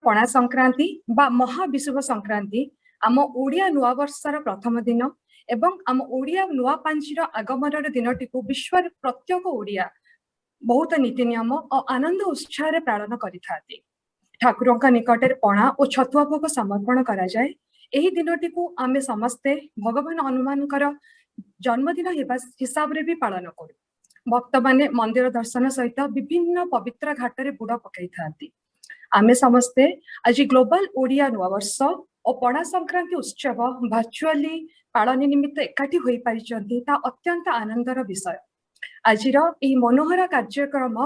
पणा संक्रांति बा महाविषुव संक्रांति आम ओडिया नुआ वर्षर प्रथम दिन एवं आम ओडिया नुआ पांचीर आगमन दिनटी को विश्व प्रत्येक ओडिया बहुत नीति नियम और आनंद उत्साह पालन करिथाती। ठाकुर निकट पणा और छतुआ भोग समर्पण करा जाए। एही दिनटी को आमे समस्ते भगवान हनुमानकर जन्मदिन हिसाब रे भी पालन करू। भक्त माने मंदिर दर्शन सहित विभिन्न पवित्र घाट रे बुड़ पकाई थांती। आमे समस्ते आज ग्लोबल ओडिया नुआ वर्ष और पणा संक्रांति उत्सव वर्चुअली पालन निमित्त एकाठी होई पारिचंती ता अत्यंत आनंदर विषय। आजिर एही मनोहर कार्यक्रम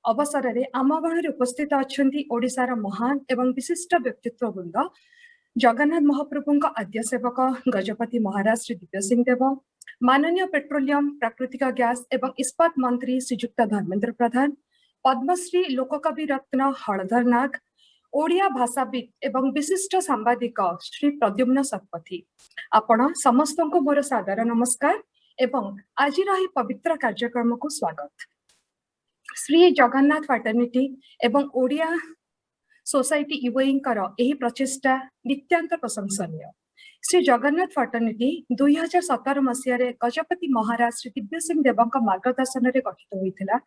अवसर रे आम गणरे उपस्थित अछंती ओडिसार महान एवं विशिष्ट व्यक्तित्व वृंद जगन्नाथ महाप्रभु आद्य सेवक गजपति महाराज श्री दिव्य सिंह देव, माननीय पेट्रोलियम प्राकृतिक गैस एवं इस्पात मंत्री श्रीयुक्त धर्मेंद्र प्रधान, पद्मश्री लोककवि रत्न हलधर नाग, ओडिया भाषाविद एवं विशिष्ट सांबादिक श्री प्रद्युम्न शतपथी। आपण समस्त को मोर सादर नमस्कार एवं आज पवित्र कार्यक्रम को स्वागत। श्री जगन्नाथ फ्रेटर्निटी एवं ओडिया सोसाइटी यूएईंकर एही प्रचेष्टा नित्यांत प्रशंसनीय। श्री जगन्नाथ फ्रेटर्निटी 2017 मसीह गजपति महाराज श्री दिव्य सिंह देव मार्गदर्शन में गठित होता।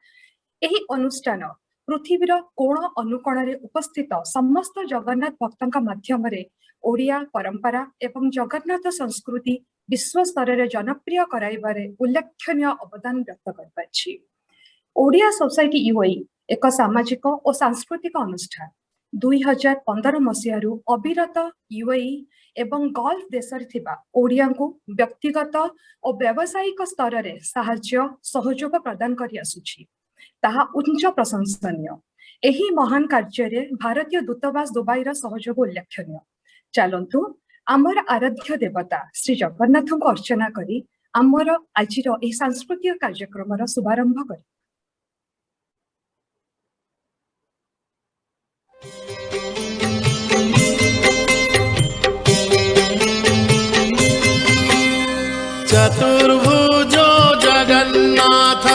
एही अनुष्ठान पृथ्वीर कोण अनुकोण उपस्थित समस्त जगन्नाथ भक्तों माध्यम ओडिया परंपरा एवं जगन्नाथ संस्कृति विश्व स्तर में जनप्रिय कराइबारे उल्लेखनीय अवदान व्यक्त कर। ओडिया सोसाइटी यूएई एक सामाजिक और सांस्कृतिक अनुष्ठान 2015 मसीह अविरत यूएई एवं गल्फ देश ओडिया को व्यक्तिगत और व्यावसायिक स्तर में साहाय्य सहयोग प्रदान कर आसुछि। ताहा उच्च प्रशंसनीय। एही महान कार्य भारतीय दूतावास दुबईर सहयोग उल्लेखनीय। चलंतु आमर आराध्य देवता श्री जगन्नाथ को अर्चना करी आमर आजिर एही सांस्कृतिक कार्यक्रम शुभारंभ करी। चतुर्भुजो जगन्नाथ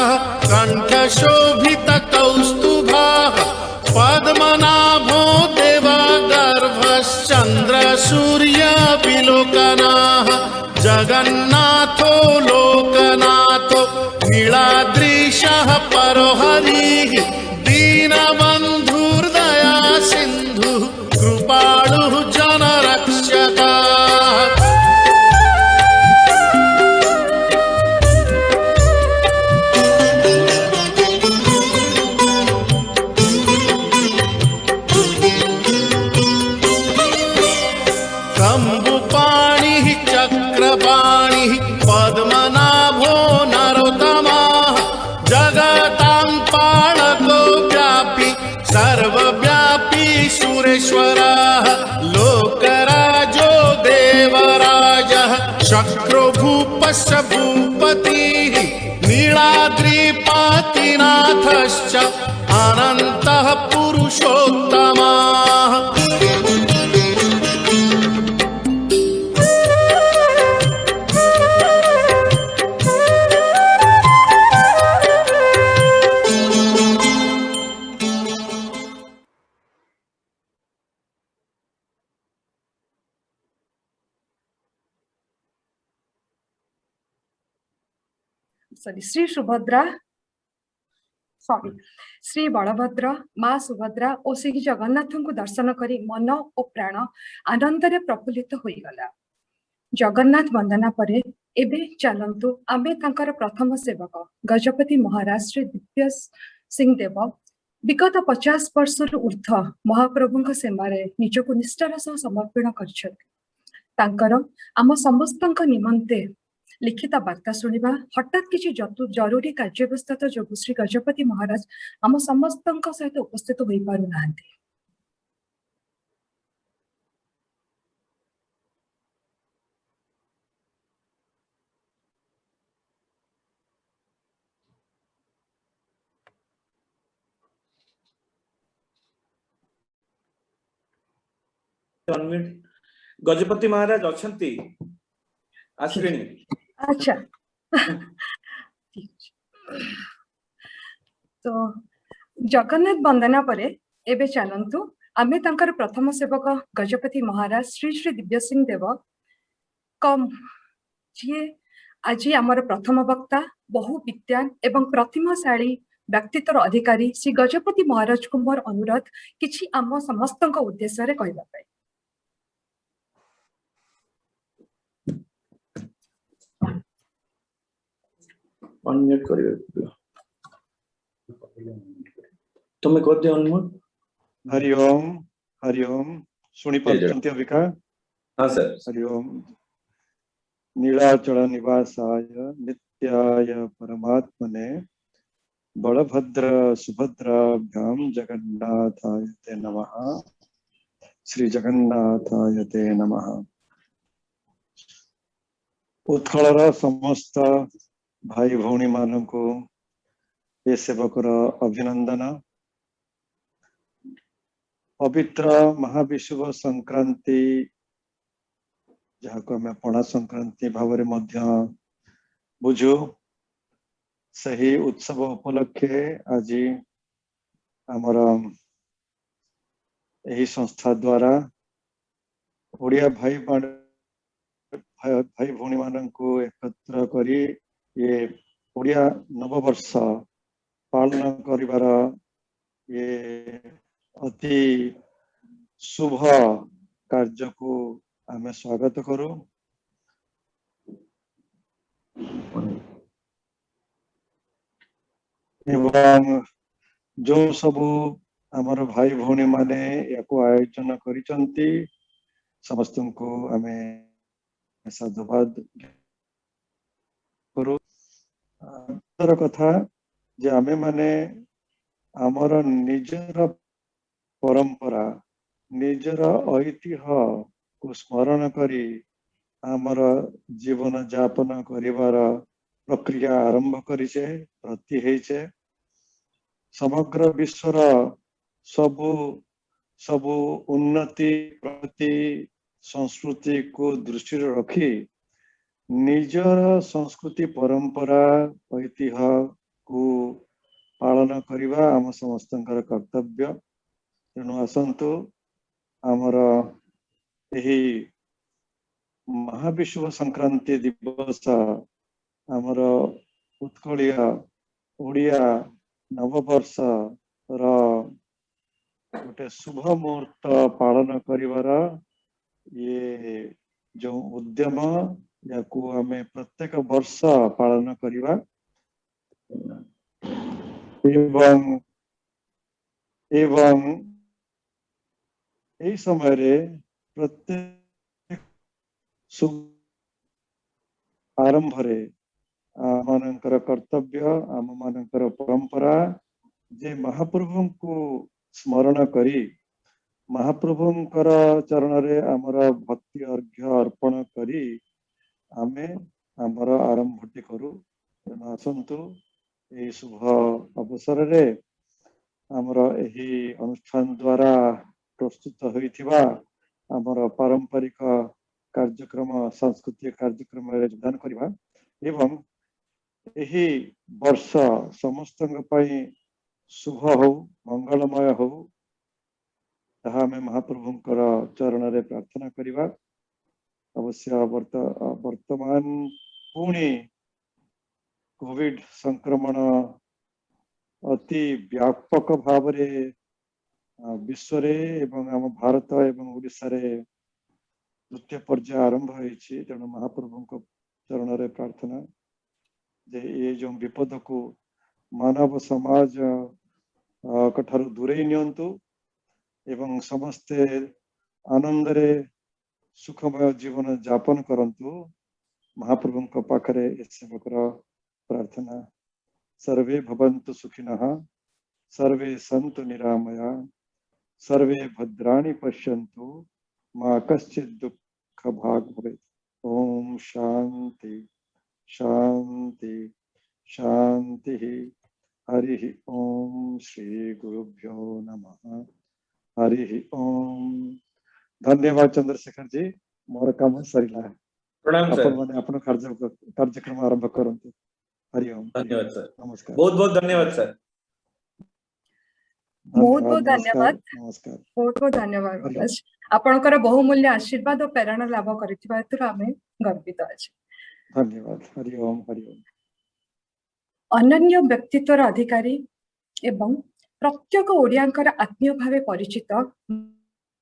कंठशोभित कौस्तुभः पद्मनाभो देवगर्भश्चन्द्र सूर्य विलोकनः जगन्नाथो लोकनाथो नीलाद्रिशः परोहरिः दीनबन्धुर्दया सिन्धुः कृपालुः जनरक्षकः। पद्मनाभो नरोत्तमः जगतां पालको व्यापी सर्वव्यापी सुरेश्वरः लोकराजो देवराजः शक्रो भूपश्च भूपतिः नीलाद्रिपातिनाथश्च अनन्तः पुरुषोत्तमः। श्री सुभद्रा श्री बलभद्र माँ सुभद्रा और श्री जगन्नाथ को दर्शन करी मन और प्राण आनंद रे प्रफुल्लित हो गला। जगन्नाथ वंदना परे एबे चलंतु आमे तांकर प्रथम सेवक गजपति महाराज श्री दिव्य सिंह देव विगत 50 वर्ष ऊर्ध महाप्रभु सेवारे निजको निष्ठार सह समर्पण कर आम समस्त निमंते लिखित वार्ता शुणा हठात किसी जरूरी कार्यव्यस्तता जो श्री गजपति महाराज आम समस्त सहित उपस्थित हो पारु नाहंती। गजपति महाराज अछंती आश्विनी। अच्छा तो जगन्नाथ वंदना परे एबे चलंतु आमे तांकर प्रथम सेवक गजपति महाराज श्री श्री दिव्य सिंह देव कम जी आज आमर प्रथम वक्ता बहु विद्वान एवं प्रतिभाशाली व्यक्तित्वर अधिकारी श्री गजपति महाराज को मोर अनुरोध किछि आम समस्त उद्देश्य रे कहबा पाई। अनम्यूट करिवे तुमे कर दियो अनम्यूट। हरि ओम सुनी पार्चंती अविका। हां सर। हरि ओम नीलाचल निवासाय नित्याय परमात्मने बलभद्र सुभद्राभ्याम जगन्नाथाय ते नमः। श्री जगन्नाथाय ते नमः। उत्कलर समस्त भाई भौणी मानकु ये सेवकर अभिनंदन। पवित्र महाविषुव संक्रांति जहाँ को हमें पणा संक्रांति भाव में बुझु सही उत्सव उपलक्षे आज आमर यही संस्था द्वारा ओडिया भाई भाई भौणी मानकु एकत्र करी ये ओडिया नववर्ष पालन करिवार ये अति शुभ कार्य को आमे स्वागत करू। एवं जो सबू आमर भाई भौणी माने याको आयोजन करिसंती समस्त को आमे साधुवाद करू। तर कथा जे आमे माने आमर निजर परंपरा निजर ऐतिह्य को स्मरण करी आमर जीवन यापन करिवार प्रक्रिया आरंभ करिछे प्रति हेइछे। समग्र विश्वर सबु सबु उन्नति प्रति संस्कृति को दृष्टि रखी निजर संस्कृति परंपरा ऐतिह्य को पालन करिवा आम समस्तंकर कर्तव्य। तेणु आसंतु आमर यही महाविषुव संक्रांति दिवस आमर उत्कलिया ओडिया नववर्ष गोटे शुभ मुहूर्त पालन करिवार ये जो उद्यम या को हमें प्रत्येक वर्ष पालन करिवा एवं यही समय रे प्रत्येक आरंभ रे आमनकर कर्तव्य आम मानकर परंपरा जे महाप्रभु को स्मरण करी महाप्रभुंकर चरण रे आमर भक्ति अर्घ्य अर्पण करी आमे आमर आरंभटी करू। आसंतु ये शुभ अवसर रे आमर यही अनुष्ठान द्वारा प्रस्तुत होइथिबा आमर पारंपरिक कार्यक्रम सांस्कृतिक कार्यक्रम रे योगदान करिबा एवं यही वर्ष समस्त शुभ हो मंगलमय हो ताहा में महाप्रभुंकर चरण रे प्रार्थना करिबा। अवश्य वर्तमान पुणी कोविड संक्रमण अति व्यापक भाव रे विश्व रे एवं आम भारत एवं ओडिशा रे द्वितीय पर्याय आरंभ होइछि। तेणु महाप्रभु चरण रे प्रार्थना जे ये जो विपद को मानव समाज कठारु दूरे नियंतु एवं समस्ते आनंद रे सुखमय जीवन यापन करंतु महाप्रभु पाखरे सेवकर प्रार्थना। सर्वे भवन्तु सुखिनः सर्वे सन्तु निरामया सर्वे भद्राणि पश्यन्तु मा कश्चित् दुःख भाग् भवेत्। ओम शांति शांति शांति। हरि ओम श्री गुरुभ्यो नमः। हरि ओम। धन्यवाद चंद्रशेखर जी मोर काम सरिला। प्रणाम सर। अपन माने अपन कार्यक्रम आरंभ करंतु। हरि ओम। धन्यवाद सर। नमस्कार। बहुत बहुत धन्यवाद सर। बहुत बहुत धन्यवाद नमस्कार बहुत बहुत धन्यवाद धन्यवाद। महाराज आपणकर बहुमूल्य आशीर्वाद और प्रेरणा लाभ करथिबा हेतु आमे गर्वित अछि धन्यवाद हरि ओम हरि ओम। अनन्य व्यक्तित्वर अधिकारी एवं प्रत्येक ओडियांकर आत्मीय भावे परिचित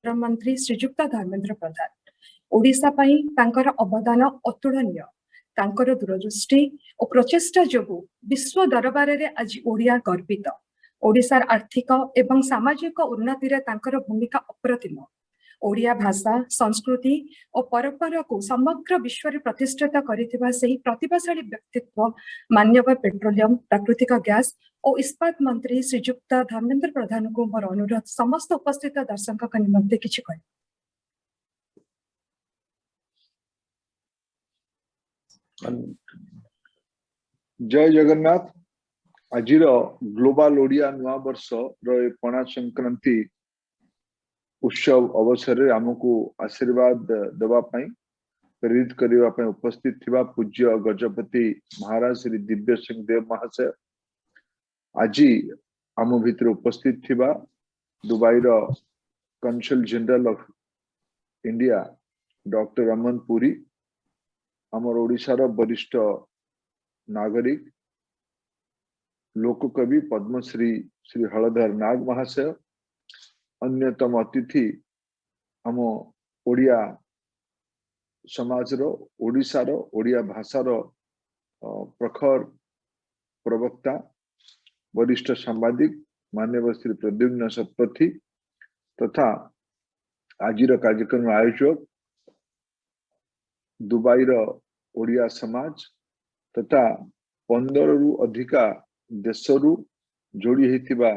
मंत्री श्रीजुक्त धर्मेंद्र प्रधान ओडिशा पई तांकर अवदान अतुलनीय तांकर दूरदृष्टि और प्रचेष्टा जोगु विश्व दरबार रे आज ओडिया गर्वित ओडिशार आर्थिक एवं सामाजिक उन्नति रे तांकर भूमिका अप्रतिम ओडिया भाषा संस्कृति और परंपरा को समग्र विश्व रे प्रतिष्ठित करिथिबा सही प्रतिभाशाली व्यक्तित्व मान्यवर पेट्रोलियम प्राकृतिक गैस और इस्पात मंत्री श्रीजुक्त धर्मेंद्र प्रधान को मोर अनुरोध समस्त उपस्थित दर्शक निमंते किछि कहि जय जगन्नाथ आजिर ग्लोबल ओडिया नुआ वर्ष रे पणा संक्रांति उत्सव अवसर रे हमको आशीर्वाद देवा पई प्रेरित करबा पई उपस्थित थिबा पूज्य गजपति महाराज श्री दिव्य सिंह देव महाशय आज आम भितर उपस्थित थिबा दुबई रो consul general of India doctor Raman Puri आमर ओडिशा रो वरिष्ठ नागरिक लोककवि पद्मश्री श्री हलधर नाग महाशय अन्यतम अतिथि आम ओडिया समाज रो ओडिशा रो ओडिया भाषा रो प्रखर प्रवक्ता वरिष्ठ सांबादिक माननीय श्री प्रद्युम्न शतपथी तथा आजिर कार्यक्रम आयोजक दुबई रो ओडिया समाज तथा 15 रु अधिका देशरू जोड़ी होइतिबा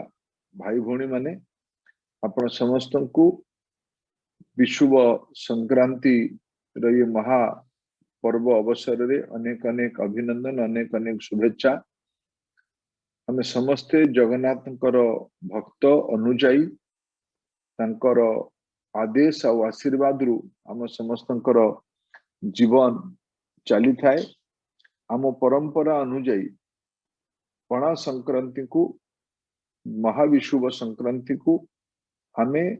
भाई भौणी माने आपण समस्त को विश्व संक्रांति ये महा पर्व अवसर रे अनेक अनेक अभिनंदन अनेक अनेक शुभेच्छा हमें समस्ते जगन्नाथंकर भक्त अनुजाई तांकर आदेश और आशीर्वाद रु हम समस्तंकर जीवन चली थाए आम परंपरा अनुजाई पणा संक्रांति को महाविशुभ संक्रांति को हमें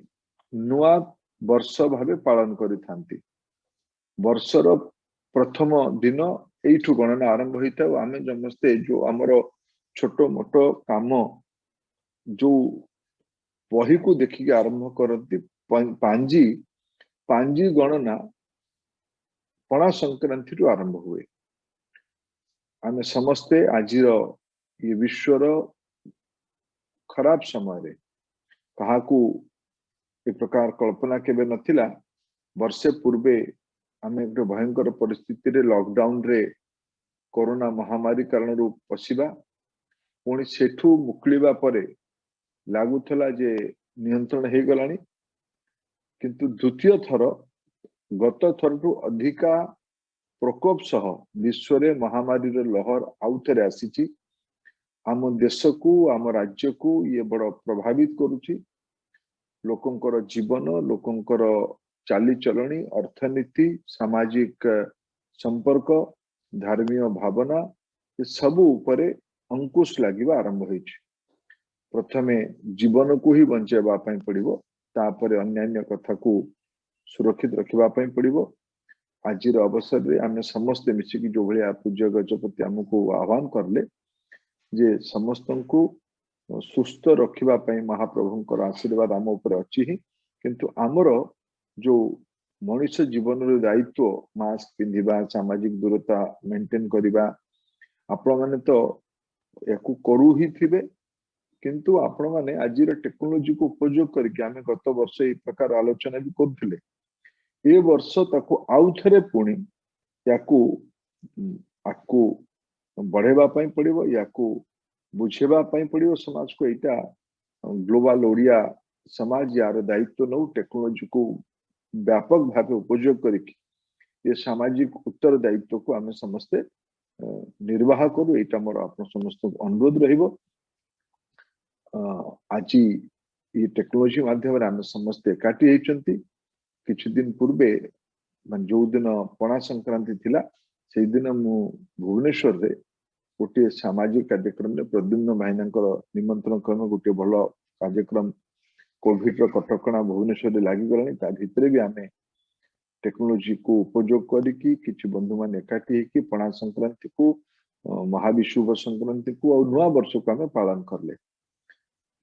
नुआ वर्ष भावे पालन करिथांती वर्षर प्रथम दिन एठू गणना आरंभ होता है आम समस्ते जो आमर छोटो मोटो काम जो वही को देखिए आरंभ करती पांजी पांजी गणना पणा संक्रांति रु आरंभ हुए आम समस्ते आजिर ये विश्वर खराब समय कहा ए प्रकार कल्पना केबे नथिला वर्षे पूर्वे आम एक भयंकर परिस्थिति रे लॉकडाउन रे कोरोना महामारी कारण रु पशिबा पुणी सेठू मुक्लिबा परे लागुथला जे नियंत्रण हे गलानी किंतु द्वितीय थर गत थर रु अधिका प्रकोप सह विश्व रे महामारी रे लहर आउथरे आसीची आम देश को आम राज्य को ये बड़ प्रभावित करुची लोकंकर जीवन लोकंकर चाली चलनी अर्थनीति सामाजिक संपर्क धार्मिक भावना ये सबू उपरे अंकुश लागिबा आरंभ होइछि प्रथमे जीवन को ही बंचेबा पई पड़िबो तापरे अन्यान्य कथा को सुरक्षित रखिबा पई पड़िबो आजिर अवसर रे आमे समस्त मिसिकी जो भलिया पूज्य गजपति हमको आह्वान करले जे समस्तन को सुस्थ रखिबा पई महाप्रभुंकर आशीर्वाद आम ऊपर अछि ही किंतु आमर जो मनुष्य जीवन रो दायित्व मास्क पिंधिबा सामाजिक दूरता मेंटेन करिबा आपण माने तो याकू करू ही थिबे किंतु आपण माने आजिर टेक्नोलॉजी को उपयोग करके आमे गत वर्ष ए प्रकार आलोचना भी करथिले ए वर्ष ताको आउ थरे पुणी याकू आकू बढ़ेबा पई पड़िबो याकू बुझेबा पई पड़िबो समाज को एटा ग्लोबल ओडिया समाज यार दायित्व नौ टेक्नोलॉजी को व्यापक भाव उपयोग करके ये सामाजिक उत्तरदायित्व को आमे समस्ते निर्वाह करू एटा मोर आपण समस्त अनुरोध रहिबो आज ये टेक्नोलॉजी माध्यम रे आमे समस्ते एकाठी हेचंती किछि दिन पूर्वे मन जो दिन पणा संक्रांति थिला से दिन मु भुवनेश्वर रे गोटे सामाजिक कार्यक्रम में प्रद्युम्न भाईनांकर निमंत्रण क्रम गोटे भल कार्यक्रम कोविड कटकणा भुवनेश्वर लगी गलानी ता भितर भी आमे टेक्नोलोजी को उपयोग करिकी किछि बंधु मान एकाठी हेकी पणा संक्रांति को महाविषुव संक्रांति को और नुआ वर्ष को आमे पालन करले।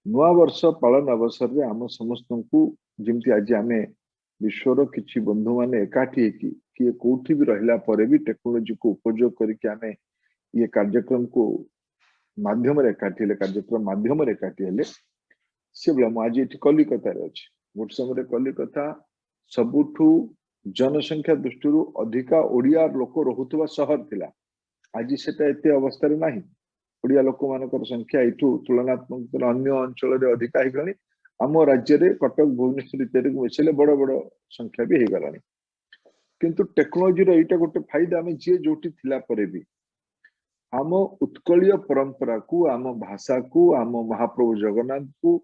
नुआ वर्ष पालन अवसर रे आम समस्त को जेमती आज आमे विश्वर किछि बंधु मान एकाठी हेकी किए कोठी भी रहिला परे भी टेक्नोलोजी को उपयोग करके आमे ये कार्यक्रम को माध्यम रे एकाठी हेले कार्यक्रम माध्यम रे एकाठी हेले से बेला मु आज एठी कलिकता रे अछि। गोट समय कलिकता सबुठु जनसंख्या दृष्टि अधिका ओडिया लोक रहुतबा शहर थिला। आज सेटा एते अवस्था रे नाही। ओडिया लोक मानकर संख्या एठू तुलनात्मक अन्य अंचल रे अधिका हे गलानी। आम राज्य रे कटक भुवनेश्वर इत्यादि को मिसले बड़ बड़ संख्या भी हे गलानी। किंतु टेक्नोलोजी रो एटा गोटे फायदा आमे जे जोटी थिला परे भी आम उत्कलीय परंपरा को आम भाषा को आम महाप्रभु जगन्नाथ को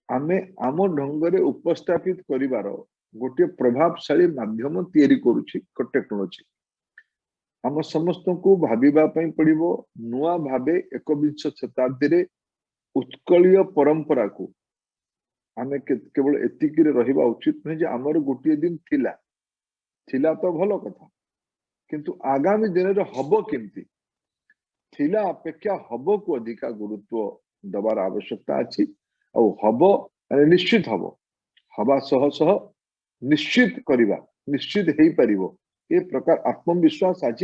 आमे आम ढंग रे उपस्थापित करिवार गोटे प्रभावशाली माध्यम तैयारी करुछि टेक्नोलोजी। आम समस्त को भाविबा पई पड़िबो नुआ भाबे 21 शताब्दी रे उत्कलीय परंपरा को आमे केवल एतिकी रे रहिबा उचित नहीं जे हमर गोटे दिन थिला तो भलो कथा किंतु आगामी दिन रे हबो केमती थिला अपेक्षा हबो को अधिका गुरुत्व दबार आवश्यकता अछि और हबो निश्चित हबो हवा सह सह निश्चित करिबा निश्चित हेई परिबो ए प्रकार आत्मविश्वास आज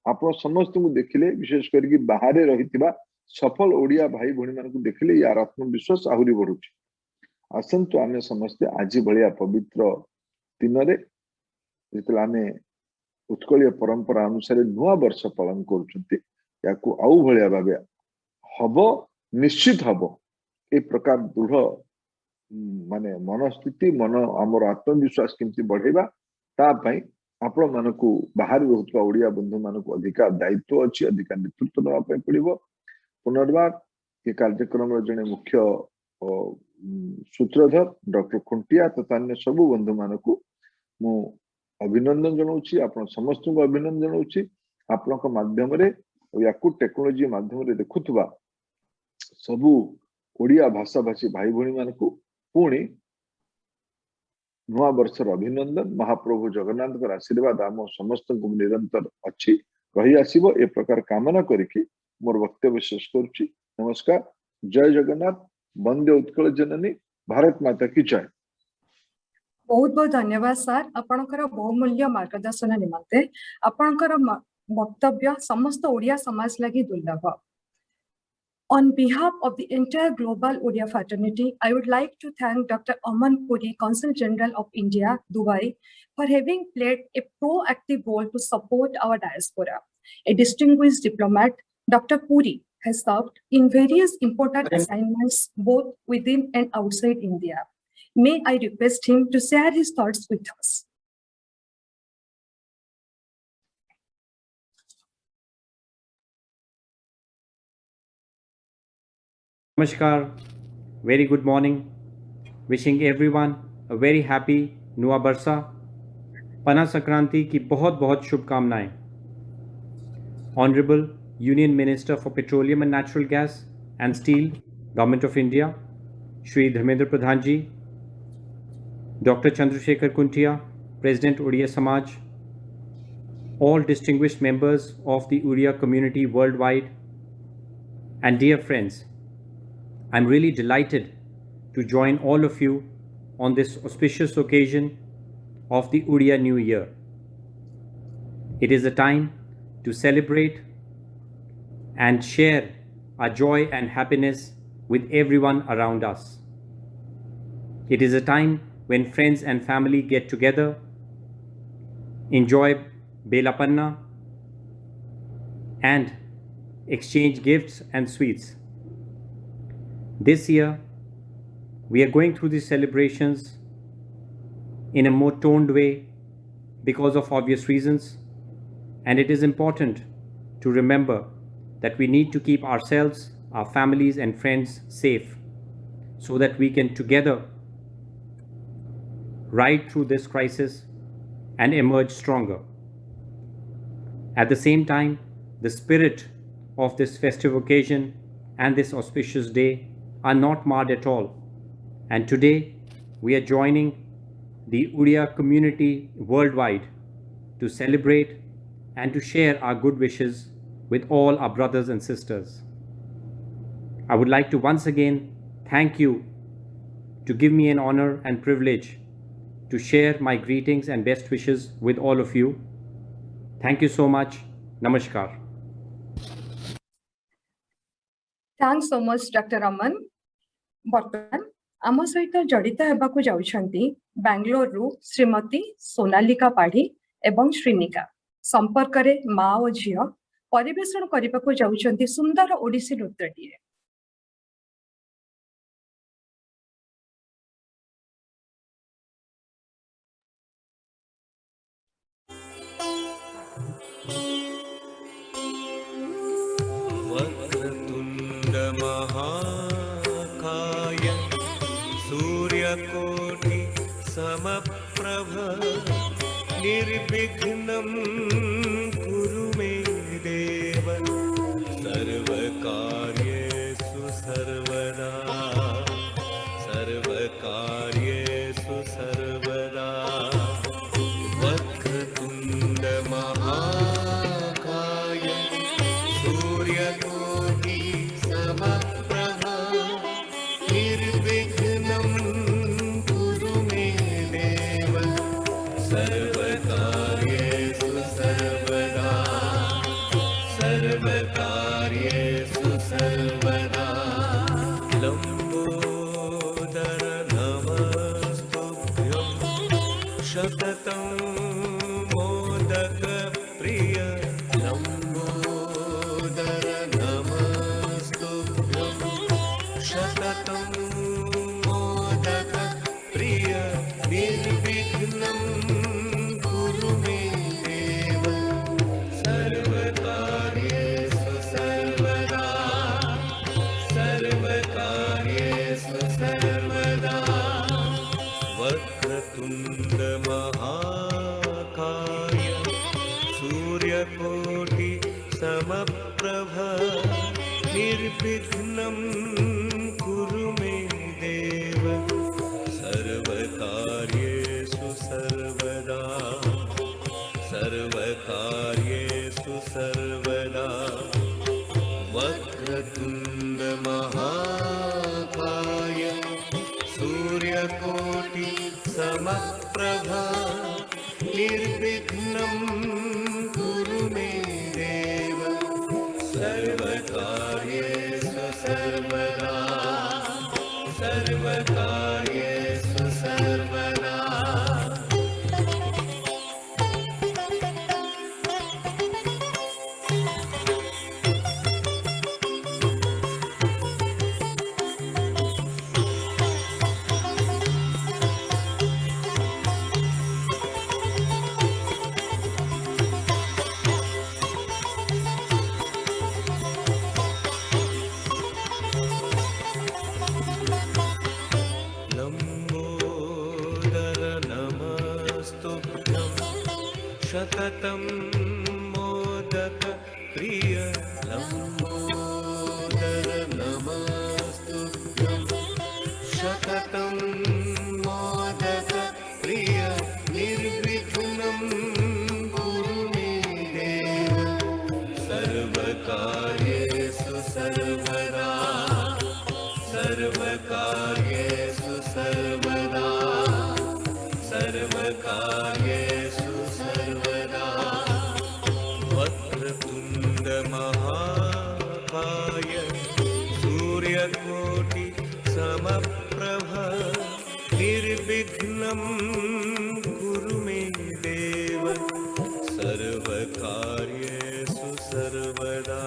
आप समस्त को देखिले विशेष करके बाहर रहितिबा सफल ओडिया भाई भणी मान को देखिले यार आत्मविश्वास आहुरी बढ़ुछि। आसंतु आमे समस्त आज भलिया पवित्र दिन रे जेतला आमे उत्कलीय परंपरा अनुसार नुआ वर्ष पालन करूछंती याकू आउ भलिया भाबे हबो निश्चित हबो ए प्रकार दृढ़ माने मनस्थिति मन आमर आत्मविश्वास केमती बढ़ेबा ता पई आपण मानकू बाहर रहउतबा ओडिया बंधु मानकू अधिका दायित्व अछि अधिका नेतृत्व नवा पई पड़िबो। पुनर्बार ये कार्यक्रम रो जने मुख्य सूत्रधर डॉक्टर खुंटिया तथा अन्य सब बंधु मानकू मु अभिनंदन जनाउछि। आपण समस्त को अभिनंदन जनाउछि आपण को माध्यम रे याकू टेक्नोलोजी माध्यम रे देखुतबा सबु ओडिया भाषा भाषी भाई भणी मानकू पुणी नुआ वर्षर अभिनंदन। महाप्रभु जगन्नाथ का आशीर्वाद आम समस्त को निरंतर अच्छी रही आसीबो ए प्रकार कामना करिकी मोर वक्तव्य शेष करुछि। नमस्कार। जय जगन्नाथ। वंदे उत्कल जननी। भारत माता की जय। बहुत बहुत धन्यवाद सर आपणकर बहुमूल्य मार्गदर्शन निमंते आपणकर वक्तव्य समस्त ओडिया समाज लगी दुर्लभ। On behalf of the entire global Odia fraternity, I would like to thank Dr. Aman Puri, Consul General of India, Dubai, for having played a proactive role to support our diaspora. A distinguished diplomat, Dr. Puri has served in various important assignments both within and outside India. May I request him to share his thoughts with us. Namaskar, very good morning. Wishing everyone a very happy Nuwa Barsa. पना संक्रांति की बहुत बहुत शुभकामनाएं। Honorable Union Minister for Petroleum and Natural Gas and Steel, Government of India, Shri Dharmendra Pradhan ji, Dr. Chandrasekhar Kuntia, President Odia Samaj, all distinguished members of the Odia community worldwide, and dear friends, I'm really delighted to join all of you on this auspicious occasion of the Odia New Year. It is a time to celebrate and share our joy and happiness with everyone around us. It is a time when friends and family get together, enjoy Belapanna, and exchange gifts and sweets. This year, we are going through these celebrations in a more toned way because of obvious reasons, and it is important to remember that we need to keep ourselves, our families and friends safe so that we can together ride through this crisis and emerge stronger. At the same time, the spirit of this festive occasion and this auspicious day are not marred at all And today we are joining the Odia community worldwide to celebrate and to share our good wishes with all our brothers and sisters. I would like to once again thank you to give me an honor and privilege to share my greetings and best wishes with all of you. Thank you so much. Namaskar. Thanks so much, Dr. Aman. ବର୍ତ୍ତମାନ ଆମ ସହିତ ଜଡ଼ିତ ହେବାକୁ ଯାଉଛନ୍ତି ବାଙ୍ଗାଲୋରରୁ ଶ୍ରୀମତୀ ସୋନାଲିକା ପାଢ଼ୀ ଏବଂ ଶ୍ରୀନିକା। ସମ୍ପର୍କରେ ମା ଓ ଝିଅ ପରିବେଷଣ କରିବାକୁ ଯାଉଛନ୍ତି ସୁନ୍ଦର ଓଡ଼ିଶୀ ନୃତ୍ୟଟିଏ। वक्रतुण्ड महाकाय सूर्यकोटि समप्रभ निर्विघ्नं कुरु मे देव सर्वकार्येषु सर्वदा सर्वकार्येषु सर्वदा वक्रतुण्ड महाकाय सूर्यकोटि समप्रभ निर्विघ्नं कुरु मे देव सर्वकार्येषु सर्वदा सर्वकार्येषु सर्वदा लम्बोदर नमस्तुभ्यं शततं मोदक प्रिय लम्बोदर नमस्तुभ्यं शततं मोदक प्रिय निर्विघ्नं कुरु मे देव सर्वकार्येषु सर्वदा सर्वकार्येषु सर्वदा वक्रतुण्ड महाकाय सूर्यकोटि समप्रभ निर्विघ्नं कुरु मे देव सर्वकार्येषु सर्वदा सर्वकार्येषु सर्वदा वक्रतुण्ड महाकाय सूर्यकोटि समप्रभ निर्विघ्नं कुरु मे देव सर्वकार्येषु सर्वदा सर्वकार्येषु सर्वदा लम्बोदर नमस्तुभ्यं शततं मोदक प्रिय लम्बोदर नमस्तुभ्यं शततं मोदक प्रिय निर्विघ्नं कुरु मे देव सर्वकार्येषु सर्वदा सर्वकार्येषु सर्वदा सर्वकार्येषु सर्वदा वक्रतुण्ड महाकाय सूर्यकोटि समप्रभ निर्विघ्नं कुरु मे देव सर्वकार्येषु सर्वदा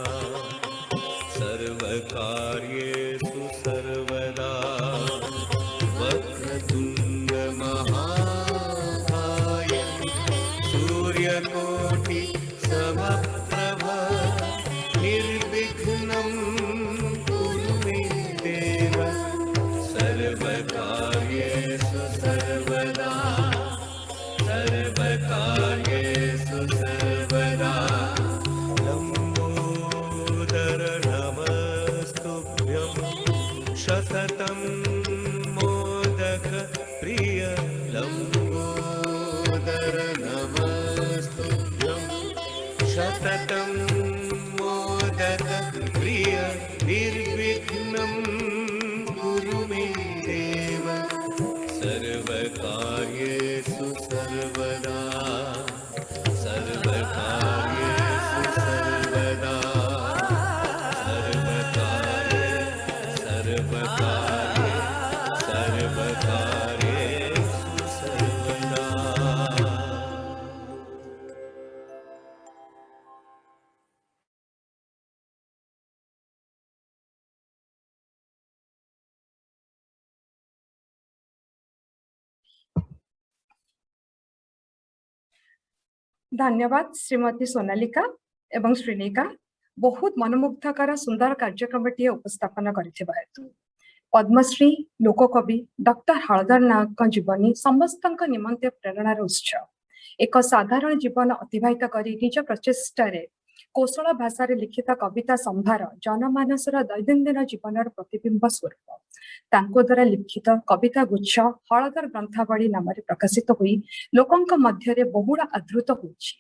सर्वकार्येषु सर्वदा वक्रतुण्ड महाकाय सूर्यकोटि समप्रभ निर्विघ्नं कुरु मे देव सर्वकार्येषु सर्वदा सर्वकार्येषु सर्वदा लम्बोदर नमस्तुभ्यं शततं धन्यवाद श्रीमती सोनालिका एवं श्रीनिका बहुत मनमुग्धकर सुंदर कार्यक्रमटी उपस्थापन कर पद्मश्री लोककवि डॉक्टर हलधर नाग जीवनी समस्त निमंते प्रेरणार उत्स एक साधारण जीवन अतिवाहित कर निज प्रचेष्टार कौशल भाषा लिखित कविता संभार जनमानसर दैनंदिन जीवन प्रतिबिंब स्वरूप तांको द्वारा लिखित कविता गुच्छ हलधर ग्रंथावली नाम प्रकाशित हुई लोकंक मध्य बहुल आदृत होछि।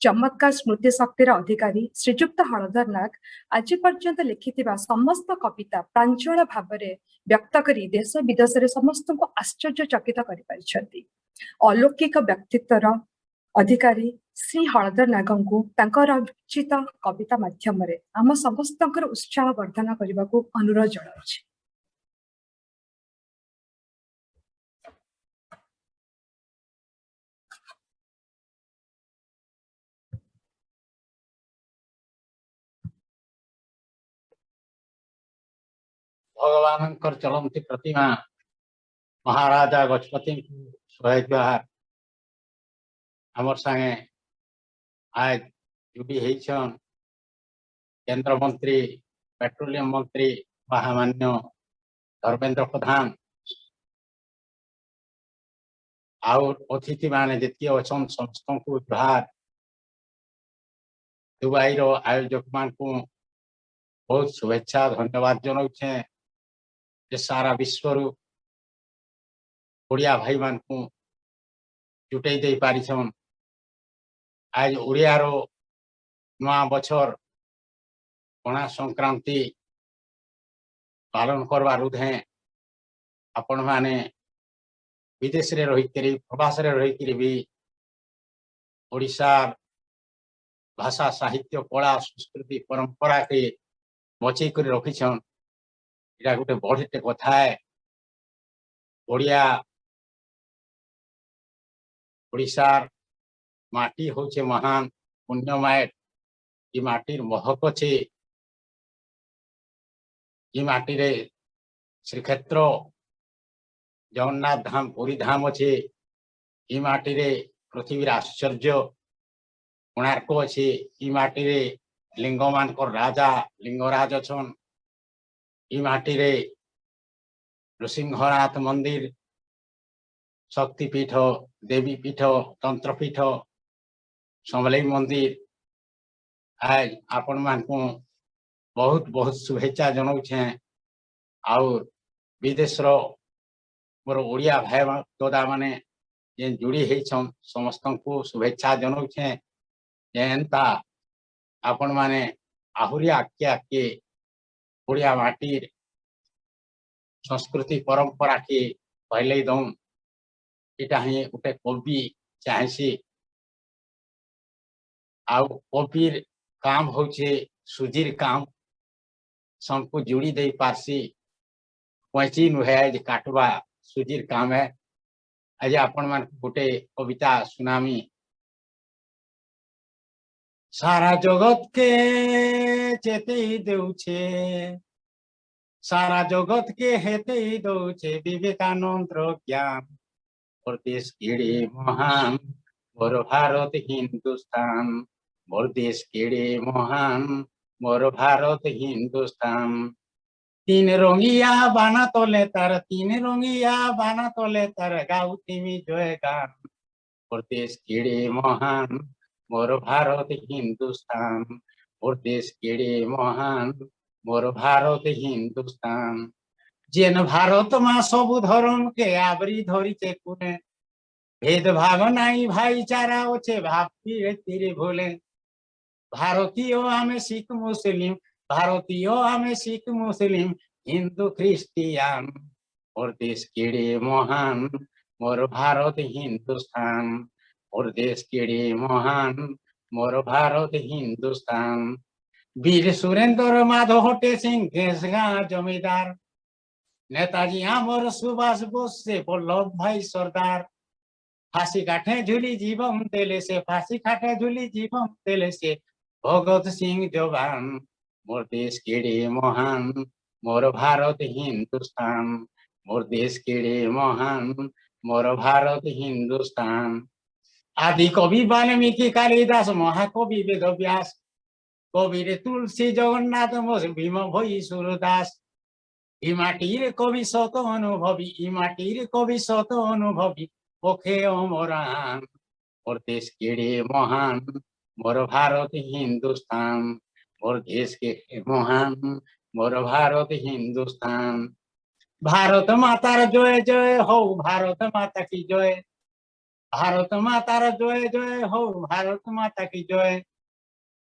चमत्कार स्मृति शक्तिर अधिकारी श्रीजुक्त हलधर नाग आज पर्यंत लिखिथिबा समस्त कविता प्रांजल भाव व्यक्त करी देश विदेश रे समस्त को आश्चर्यचकित करि परिछथि। अलौकिक व्यक्तित्वर अधिकारी श्री हलधर नागंकु तांकर रचित कविता माध्यम रे आम समस्तकर उत्साह वर्धन करने को अनुरोध जनाउछि। भगवान चलती प्रतिमा महाराजा गजपति शहे जुहार आमर संगे आज जुड़ी होइछन केंद्र मंत्री पेट्रोलियम मंत्री महामान्य धर्मेंद्र प्रधान आउ अतिथि माने जितकी अच्छन समस्त को जुहार दुबई रो आयोजक मान को बहुत शुभेच्छा धन्यवाद जनाऊे जे सारा विश्व ओडिया भाई मान को जुटे दे पारिछन। आज ओडिया रो नवा बछर पणा संक्रांति पालन करवार उधे आपण माने विदेश रे रही करी प्रवास रे रही करी भी ओडिशा भाषा साहित्य कला संस्कृति परंपरा के बचई कर रखिछन। इटा गोटे बढ़ते कथा है। ओडिया ओडिशार माटी होचे महान पुण्यमय ये माटीर महक अच्छे ये माटी रे श्रीक्षेत्र जगन्नाथ धाम पुरी धाम अच्छे ये माटी रे पृथ्वीर आश्चर्य कोणार्क अच्छे ये माटी रे लिंग मान राजा लिंगराज अच्छन ये माटी रे नृसिंहनाथ मंदिर शक्तिपीठ देवी पीठ तंत्रपीठ समलेई मंदिर आज आपण मान को बहुत बहुत शुभेच्छा जनाऊे और विदेश मोर ओडिया भाई दादा माने जे जुड़ी होइछन समस्त को शुभेच्छा जनाऊे एंता आपण माने आहुरी आके आके ओडिया माटीर संस्कृति परंपरा के पहले दम इटा ही गोटे कवि चाहेसी आउ कविर काम होचे सुजीर काम सबको जोड़ी दे पारसी पैची नुहे आज काटवा सुजीर काम है। आज आपण मान गोटे कविता सुनामी। सारा जगत के चेते देउछे सारा जगत के हेते दौचे विवेकानंद ज्ञान और देश केड़े महान मोर भारत हिंदुस्तान मोर देश केड़े महान मोर भारत हिंदुस्तान तीन रंगिया बाना तले तार तीन रंगिया बाना तले तार गाउतिमी जय गान मोर देश केड़े महान मोर भारत हिंदुस्तान मोर देश केड़े महान मोर भारत हिंदुस्तान जेन भारत मा सबु धर्म के आवरी धरिचे कुने भेदभाव नाई भाईचारा ओछे भापी तेरे भोले भारतीय आमे सिख मुस्लिम भारतीय आमे सिख मुस्लिम हिंदू ख्रिस्टियान मोर देश केड़े महान मोर भारत हिंदुस्तान मोर देश केड़े महान मोर भारत हिंदुस्तान वीर सुरेंद्र माधव हटे सिंह देशगा जमीदार नेताजी आमर सुभाष बोस से वल्लभ भाई सरदार फांसी काठे झूली जीवन देले से फांसी काठे झूली जीवन देले से भगत सिंह जवान मोर देश केड़े महान मोर भारत हिंदुस्तान मोर देश केड़े महान मोर भारत हिंदुस्तान आदि कवि वाल्मीकि कालिदास महाकवि वेदव्यास कवि तुलसी जगन्नाथ भीम भई सूरदास इमाटीर कवि सत अनुभवी इमाटीर कवि सत अनुभवी ओखे अमरान मोर देश केड़े महान मोर भारत हिंदुस्तान मोर देश के महान मोर भारत हिंदुस्तान भारत मातार जय जय हो भारत माता की जय भारत मातार जय जय हो भारत माता की जय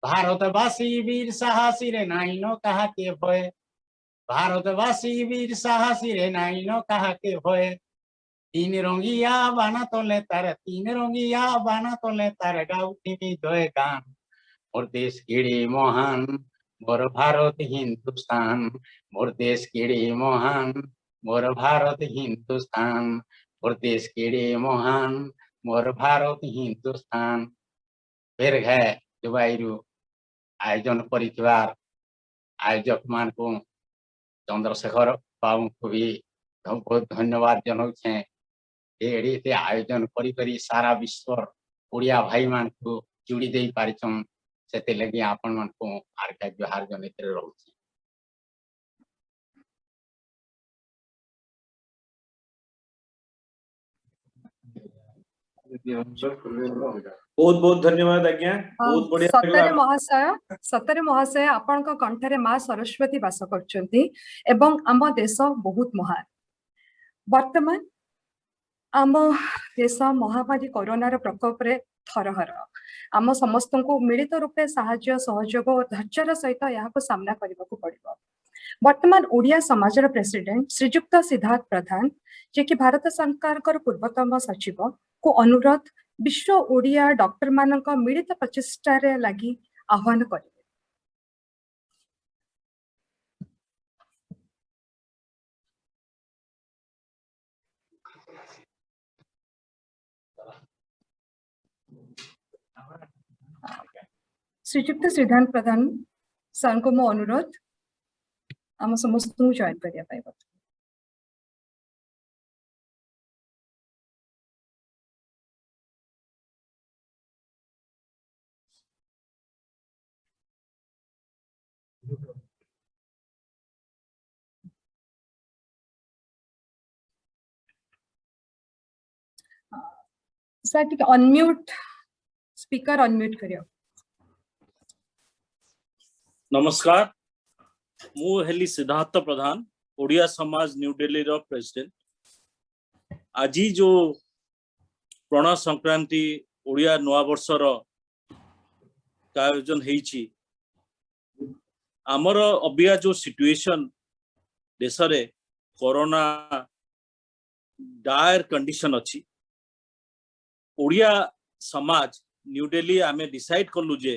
भारतवासी वीर साहसी रे नाई न कहा के भय भारतवासी वीर साहसी रे नाई न कहा के भय तीन रंगिया बाना तले तार तीन रंगिया बाना तले तार गाउती जय गान मोर देश केड़े महान मोर भारत हिंदुस्तान मोर देश केड़े महान मोर भारत हिंदुस्तान मोर देश केड़े महान मोर भारत हिंदुस्तान फिर है दुबईरू आयोजन परिवार आयोजक मान को चंद्रशेखर बाबू को भी बहुत धन्यवाद जनाऊे एड़ी आयोजन करी सारा विश्व ओडिया भाई मान को जोड़ी दे पारिछन से लगी आपण मान को हार्दिक जोहार जनित रहउछि। बहुत बहुत धन्यवाद आज्ञा बहुत बढ़िया सतरे महाशय आपनका कंठरे माँ सरस्वती वास करछंती एवं आम देश बहुत महान वर्तमान आम देश महामारी कोरोनार प्रकोप रे थरहर आम समस्त को मिलित रूपे साहाय्य सहयोग और धैर्यर सहित यहाँ सामना करने को पड़ो। वर्तमान ओडिया समाजर प्रेसिडेंट श्रीजुक्त सिद्धार्थ प्रधान जे कि भारत सरकार पूर्वतम सचिव को अनुरोध विश्व ओडिया डॉक्टर मानक मिलित प्रचेष्टा रे लगी आह्वान करें। श्रीजुक्त सिद्धार्थ प्रधान सर को मो अनुरोध आम समस्त जॉइन करने। सर ठीक अनम्यूट स्पीकर अनम्यूट करियो। नमस्कार मु हेली सिद्धार्थ प्रधान ओडिया समाज न्यू दिल्ली रो प्रेसिडेंट आज जो प्रण संक्रांति ओडिया नवा वर्ष रो आयोजन हेची आमर अबिया जो सिचुएशन देश रे कोरोना डायर कंडीशन अच्छी ओडिया समाज न्यू दिल्ली आमे डिसाइड करलु जे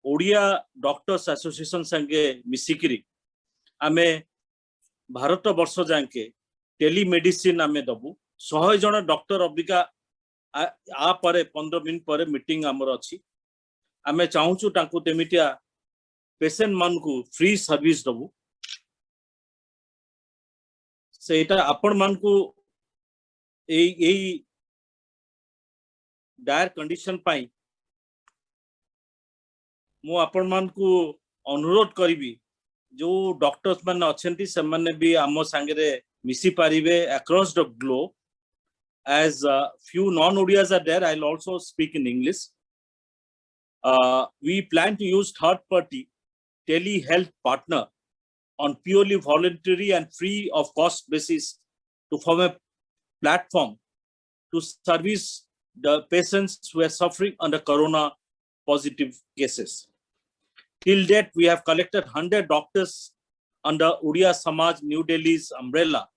ओडिया डॉक्टर्स एसोसिएशन संगे मिसिकिरी आमे भारत वर्ष जाके टेलीमेडिसिन आमे दबु 100 जन डॉक्टर अबिका आ परे 15 मिनट पर मीटिंग आमर अच्छी आमे चाहूचु तांको तेमिटिया पेशेंट मान को फ्री सर्विस दबु सेटा आपण मान को एई डायर कंडीशन पाई मु आपण मान को अनुरोध करी जो डॉक्टर्स मान अच्छे से माने भी आम सांगे मिसी पारिबे across the globe as few non-Odias are there, I'll also speak in English. We plan to use third-party telehealth partner on purely voluntary and free of cost basis to form a platform to service the patients who are suffering under corona positive cases. Till date, we have collected 100 doctors under Odia Samaj New Delhi's umbrella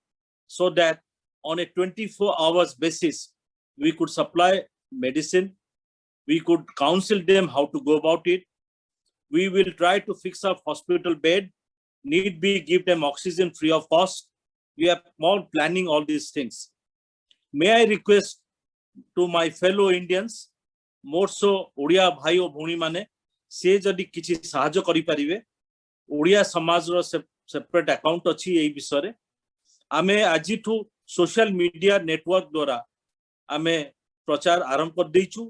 so that on a 24 hours basis, we could supply medicine, we could counsel them how to go about it, we will try to fix up hospital bed, need be give them oxygen free of cost. We are all planning all these things. May I request to my fellow Indians, more so Odia bhai o bhuni mane, se jodi kichi sahajo kari paribe, Odia Samaj ro separate account achi ei bisare, ame ajitu social media network द्वारा आमे प्रचार आरंभ कर देइछु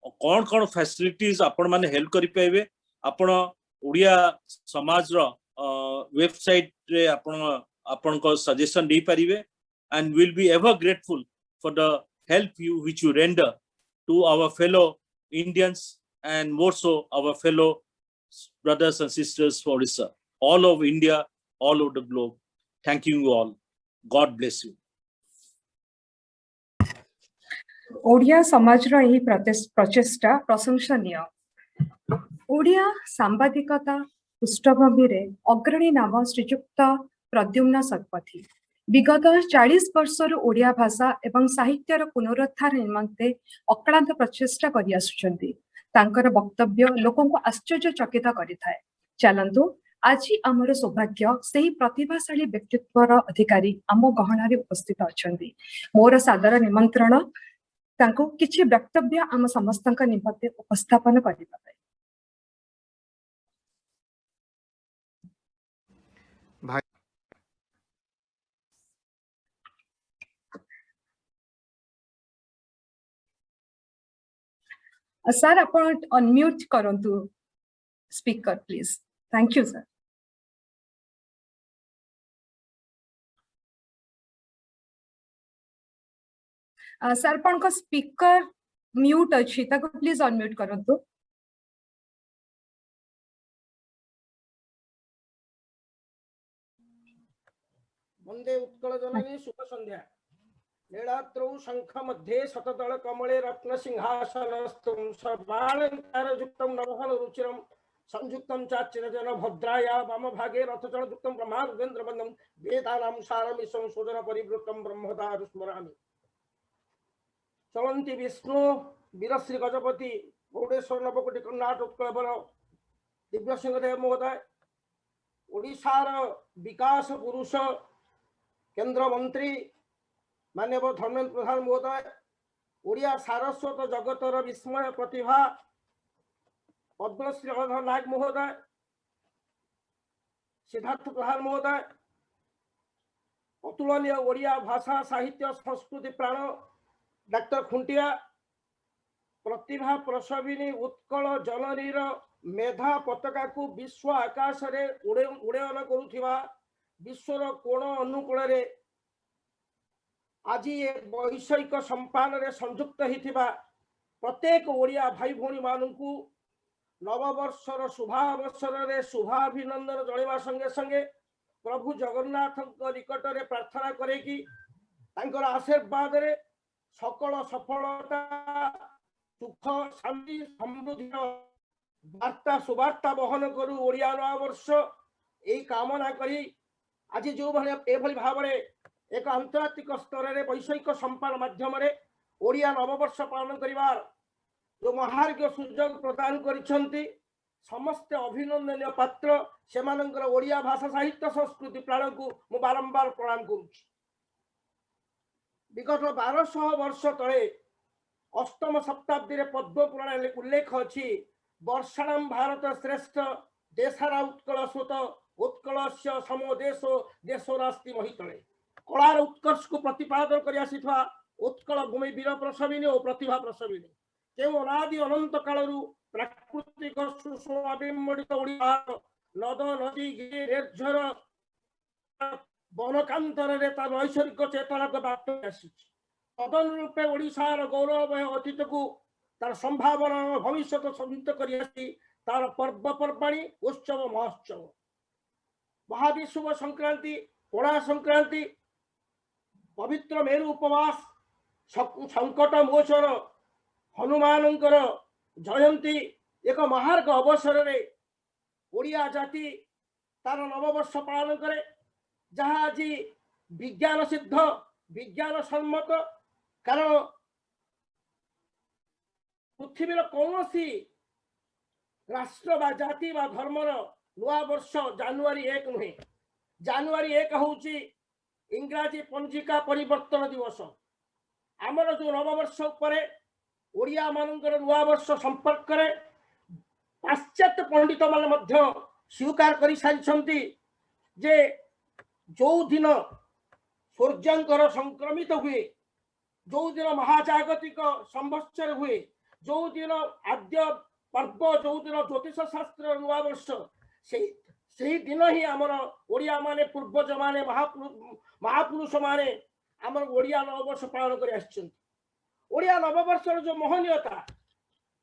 कौन कौन facilities आपण माने help करि पाइबे आपण ओडिया समाज रो वेबसाइट रे आपण को सजेशन दे पारिबे and will be ever grateful for the help which you render to our fellow Indians and more so our fellow brothers and sisters for Odisha, all over India, all over the globe. Thank you all. God bless you. Odia समाज रो एही प्रचेष्टा प्रशंसनीय। ओडिया सांबादिकता पृष्ठभूमि रे अग्रणी नाम श्रीयुक्त प्रद्युम्न शतपथी विगत 40 वर्षर ओडिया भाषा एवं साहित्यर पुनरुद्धार निमंते अक्लांत प्रचेष्टा करि आसुछन्ति। तांकर वक्तव्य लोकों को आश्चर्यचकित करिथाय। चलंतु आज आमर सौभाग्य सेही प्रतिभाशाली व्यक्तित्वर अधिकारी आम गहनारे उपस्थित अछन्ति। मोर सादर निमंत्रण तांको किछि वक्तव्य आम समस्तक निमंते उपस्थापन करिबा पाई। सर अपन अनम्यूट करंतु speaker please. Thank you sir. Sir अपन को स्पीकर म्यूट अछि ताको प्लीज अनम्यूट करंतु। वंदे उत्कल जननी शुभ संध्या। नीलाद्रौ शंख मध्ये शतदल कमले रत्न सिंहासनस्थं सर्वालंकार युक्तं नवहन रुचिरं संयुक्तं चाच्चिरजन भद्राया वाम भागे रथचरण युक्तं ब्रह्मारुद्रेन्द्र वंदं वेदानां सारमिशं सुजन परिवृत्तं ब्रह्मदारु स्मरामि। चलंती विष्णु वीरश्री गजपति गौडेश्वर नवकोटि कर्नाटक उत्कलवर दिव्य सिंहदेव महोदय ओडिशार विकास पुरुष केंद्र मंत्री माननीय धर्मेंद्र प्रधान महोदय ओडिया सारस्वत जगतर विस्मय प्रतिभा पद्मश्री गंगाधर नायक महोदय सिद्धार्थ प्रधान महोदय अतुलनीय ओडिया भाषा साहित्य संस्कृति प्राण डॉक्टर खुंटिया प्रतिभा प्रसविनी उत्कल जननीर मेधा पताका को विश्व आकाश रे उड़यन करुथिबा विश्वर कोण अनुकूल रे आज ये वैषयिक संपादन रे संयुक्त हिथिबा प्रत्येक ओडिया भाई भौणी मानकु नववर्षर शुभावसर रे शुभाभिनंदन जणिबा संगे संगे प्रभु जगन्नाथ निकट रे प्रार्थना करे कि तांकर आशीर्वाद रे सकल सफलता सुख शांति समृद्धि वार्ता सुवार्ता बहन करू ओडिया नववर्ष यही कामना करी आज जो भाई भाव में एक अंतर्जातिक स्तर में वैषयिक संपादन माध्यम ओडिया नववर्ष पालन करिवार जो महार्घ्य सुजोग प्रदान करिसेंती समस्त अभिनंदनीय पात्र से ओडिया भाषा साहित्य संस्कृति प्राण को मु बारंबार प्रणाम करुछि। विगत 1200 वर्ष तले अष्टम शताब्दी रे पद्म पुराण उल्लेख अछि वर्षाणाम भारत श्रेष्ठ देशारा उत्कल सुत उत्कलस्य समो देशो देशो नास्ति महितले कलार उत्कर्ष को प्रतिपादन कर आसीथवा उत्कल भूमि वीर प्रसविनी और प्रतिभा प्रसविनी केउ अनादि अनंत कालरू प्राकृतिक सुषमा बिम्बडित ओडिया नद नदी गिरिझर वनकांतर रे ता नैसर्गिक चेतना को बात आसी तदन रूपे ओडिशार गौरव अतीत को तार संभावना भविष्य संयुक्त कर आसी तार पर्वपर्वाणी उत्सव महोत्सव महाविश्व संक्रांति पणा संक्रांति पवित्र मेरु उपवास संकट मोचन हनुमान जयंती एक महार्घ अवसर रे ओडिया जाति तार नववर्ष पालन करे जहाँ आज विज्ञान सिद्ध विज्ञान सम्मत कारण पृथ्वीर कौन सी राष्ट्र बा जाति बा धर्मर नुआ वर्ष जानुआरी 1 नुहे जानुआरी 1 होची इंग्राजी पंजिका परिवर्तन दिवस आमर जो नववर्ष उपरे ओडिया मानकर नुआ वर्ष संपर्क करे पाश्चात्य पंडित मान मध्य स्वीकार करि सारिछंती जे जो दिन सूर्यंकर संक्रमित हुए जो दिन महाजागतिक संवत्सर हुए जो दिन आद्य पर्व जो दिन ज्योतिष शास्त्र नुआ वर्ष से दिन ही आमर ओडिया माने पूर्वज माने महापुरुष माने आमर ओडिया नववर्ष पालन कर आछन। ओडिया नववर्षर जो महनीयता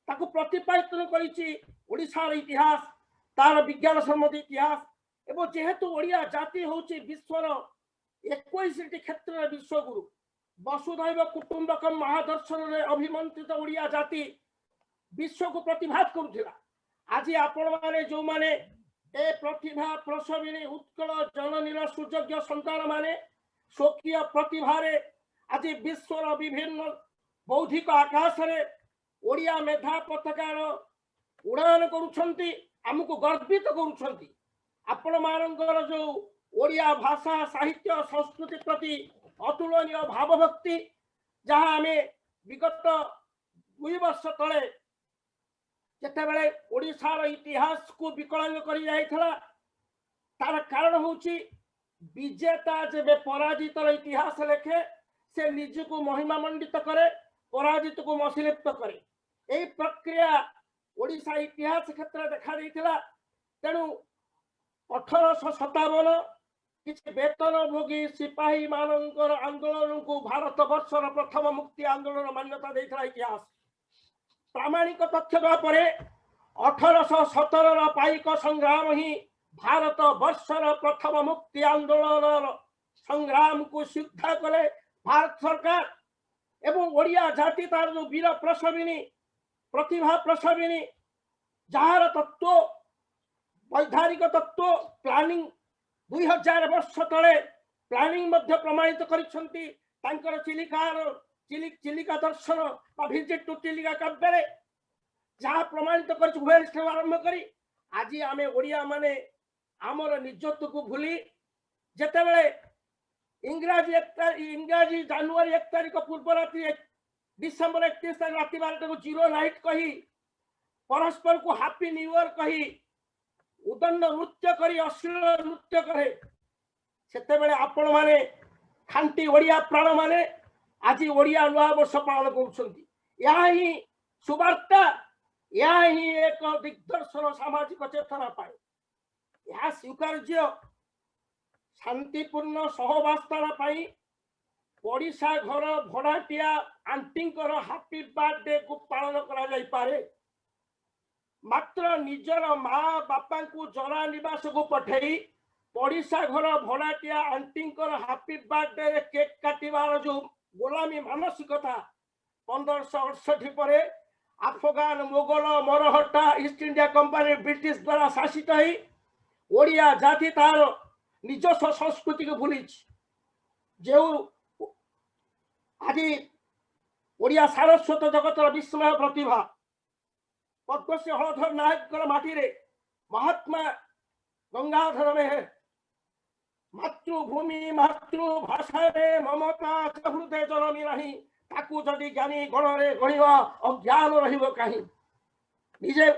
ताको प्रतिपादन करिछि ओडिशार इतिहास तार विज्ञान सम्मत इतिहास एवं जेहेतु ओडिया जाति होछि विश्वर 21 क्षेत्र विश्वगुरु वसुधैव कुटुंबकम महादर्शन रे अभिमंत्रित ओडिया जाति विश्व को प्रतिभात करुथिला। आज आपण माने जो माने ए प्रतिभा प्रसविनी उत्कल जननीर सुयोग्य संतान माने स्वकीय प्रतिभारे आज विश्वर विभिन्न बौद्धिक आकाश रे ओडिया मेधा पताकार उड़ान करुछंती हमको गर्वित करुछंती। आपण मानकर जो ओडिया भाषा साहित्य संस्कृति प्रति अतुलनीय भावभक्ति जहाँ आम विगत 2 वर्ष तले जितेबले ओडिशार इतिहास को विकलांग कर जाइथला तार कारण होची विजेता जेबे पराजित इतिहास लेखे से निज को महिमा मंडित करे पराजित को मसीलिप्त करे। यही प्रक्रिया ओडिशा इतिहास क्षेत्र देखा देइथिला। तेणु 1857 किसी वेतन भोगी सिपाही मानकर आंदोलन को भारत वर्षर प्रथम मुक्ति आंदोलन मान्यता देइथिला इतिहास। प्रामाणिक तथ्य पर 1817 पाइक संग्राम ही भारत वर्षर प्रथम मुक्ति आंदोलन संग्राम को सिद्ध कले भारत सरकार एवं ओडिया जाति तार जो वीर प्रसविनी प्रतिभा प्रसविनी जार तत्व वैधानिक तत्व प्लानिंग 2000 वर्ष तले प्लानिंग मध्य प्रमाणित करिसंती तांकर चिलिका दर्शन विजिट टू चिलिका काव्य जहाँ प्रमाणित कर आरंभ करी आज आम ओडिया माने आमर निजत्व को भूली जितेबले इंग्राजी जानुआरी 1 तारिख पूर्व राति डिसेम्बर 31 तारिख राति 12 को 0 नाइट कही परस्पर को हैप्पी न्यू ईयर कही उदंड नृत्य करी अश्लील नृत्य करे सेतेबेले आपण माने खांटी ओडिया प्राण माने आज ओडिया नुआ वर्ष पालन करुछंती। या ही सुवार्ता या ही एक दिग्दर्शन सामाजिक चेतना पाए यह स्वीकार्य शांतिपूर्ण सहवास्ताना पाई ओडिशा घर भड़ाटिया आंटींकर हैप्पी बर्थडे को पालन करा जाई पारे। मात्र निजर माँ बापा को जरा निवास को पठेई ओडिशा घर भड़ाटिया आंटींकर हैप्पी बर्थडे रे केक काटिबार जो गोलामी मानसिकता 1568 पर Afghan Mughal Marhatta east India company British द्वारा शासित ही ओडिया जाति तार निजस्व संस्कृति को भूली जो आज ओडिया सारस्वत जगतर विस्मय प्रतिभा पद्मश्री हलधर नायक माटी रे महात्मा गंगाधर में मातृभूमि मातृभाषा रे ममता हृदय जनमी नहीं ताकू जदि ज्ञानी गणरे गणिवा अज्ञान रहिबो काहि। निजे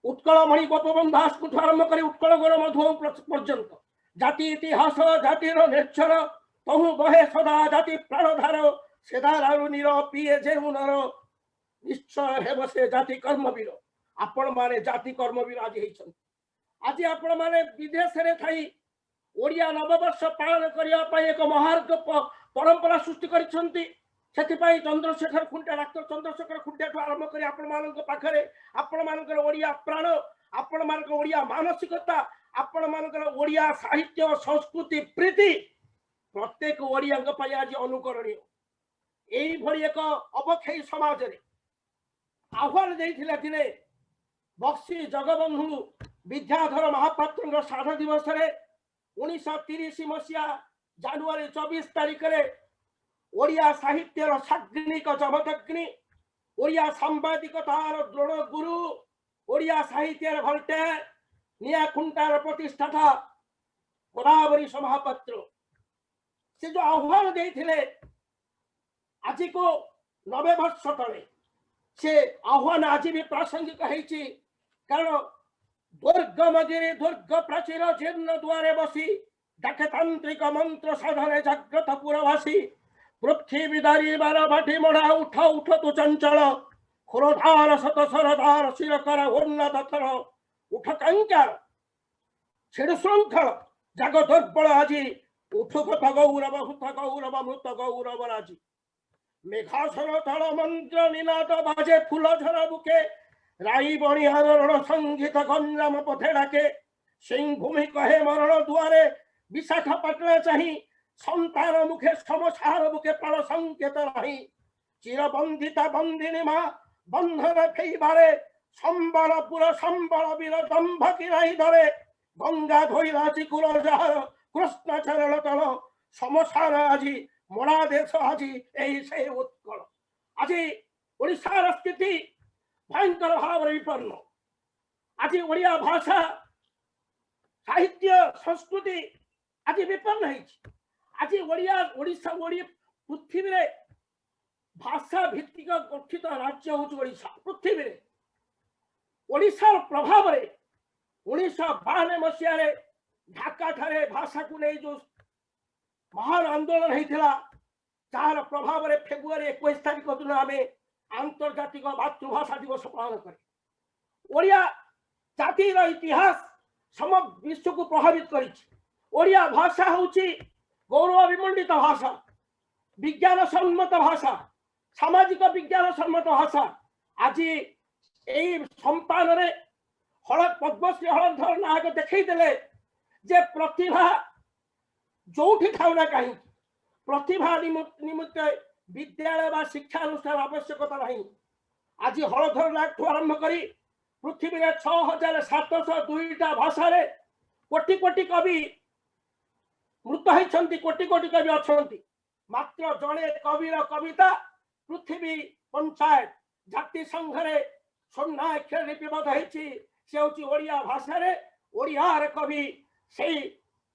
उत्कलमणि गोपबंधु दास को आरंभ कर उत्कल गौर मधु पर्यंत जाति इतिहास जातिर नेचर तहु बहे सदा जाति प्राणधार सेधारू नीर पीए जेहु नर निश्चय हेब से जाति कर्मवीर। आपण माने जाति कर्मवीर आज हेछन। आज आपण माने विदेश रे थाई ओडिया नववर्ष पालन करिया पई एक महार्ग परंपरा सृष्टि करिसंती। सेतिपाई चंद्रशेखर खुंटा डाक्टर चंद्रशेखर खुंटा ठू आरंभ करी आपण मानक पाखरे आपण मानकर ओडिया प्राण आपण मानक ओडिया मानसिकता आपण मानकर ओडिया साहित्य संस्कृति प्रीति प्रत्येक ओडिया आज अनुकरणीय। यही भली एक अवक्षयी समाज रे आह्वान देइथिले दिने बक्सी जगबंधु विद्याधर महापात्र श्राद्ध दिवस 1930 मसीहा जानुआरी 24 तारिख रे ओडिया साहित्यर साग्निक जमदग्नि ओडिया सांबादिकतार द्रोण गुरु ओडिया साहित्यर भल्टे निया खुंटार प्रतिष्ठाता गोदावरी महापात्र से जो आह्वान देइथिले आज को 90 वर्ष तले से आह्वान आज भी प्रासंगिक है कारण दुर्गमगिरी दुर्ग प्राचीर जीर्ण द्वारे बसी डाकतांत्रिक मंत्र साधने जाग्रत पुरवासी पृथ्वी दारी बार भाटी मढ़ा उठ उठ तु चंचल खुरधार शत सरदार शिरकर उन्नत थर उठ कंकार छिड़ श्रृंखल जग दुर्बल আজি उठुक गौरव हुत गौरव मृत गौरव राजी मेघासर तल मंत्र निनाद बाजे फूल झर बुके राई बणिहार रण संगीत गंजाम पथे डाके सिंह भूमि कहे मरण दुआरे विशाखापाटना चाही संतान मुखे समसार बुके प्राण संकेत नहीं चिरबंदिता बंदिनी माँ बंधन फेइबारे संबलपुर संबल वीर दंभ किराई धरे गंगा धोइला चिकुल जहार कृष्ण चरण तल समसार আজি मोड़ा देश আজি এই से उत्कल আজি ओडिशार स्थिति भयंकर भाव विपन्न আজি ओडिया भाषा साहित्य संस्कृति आज विपन्न है आज ओडिया ओडिशा ओडिया पृथ्वी रे भाषा भित्तिक गठित राज्य हूँ ओडिशा पृथ्वी रे ओडिशार प्रभाव रे 1952 मसीह रे ढाका ठारे भाषा को नहीं जो महान आंदोलन होता तार प्रभाव रे फेब्रुआरी 21 तारीख दिन आम आंतर्जातिक मातृभाषा दिवस पालन करे ओडिया जातिर इतिहास समग्र विश्व को प्रभावित करी ओडिया भाषा हूँ गौरव विमंडित भाषा विज्ञान सम्मत भाषा सामाजिक विज्ञान सम्मत भाषा आज यही संपान रे हल पद्मश्री हलधर नायक देखईदेले जे प्रतिभा जोठी थाउना कहीं प्रतिभा निमित्त विद्यालय व शिक्षा अनुष्ठान आवश्यकता नहीं आज हलधर नायक आरंभ करी पृथ्वी रे 6702 भाषा रे कोटि कोटि कवि मृत होती कोटि कोटि कवि अच्छा मात्र जड़े कविर कविता पृथ्वी पंचायत जाति संघ रे स्वर्णाक्षर लिपिबद्ध होती से हूँ ओडिया भाषा रे ओडियार कवि से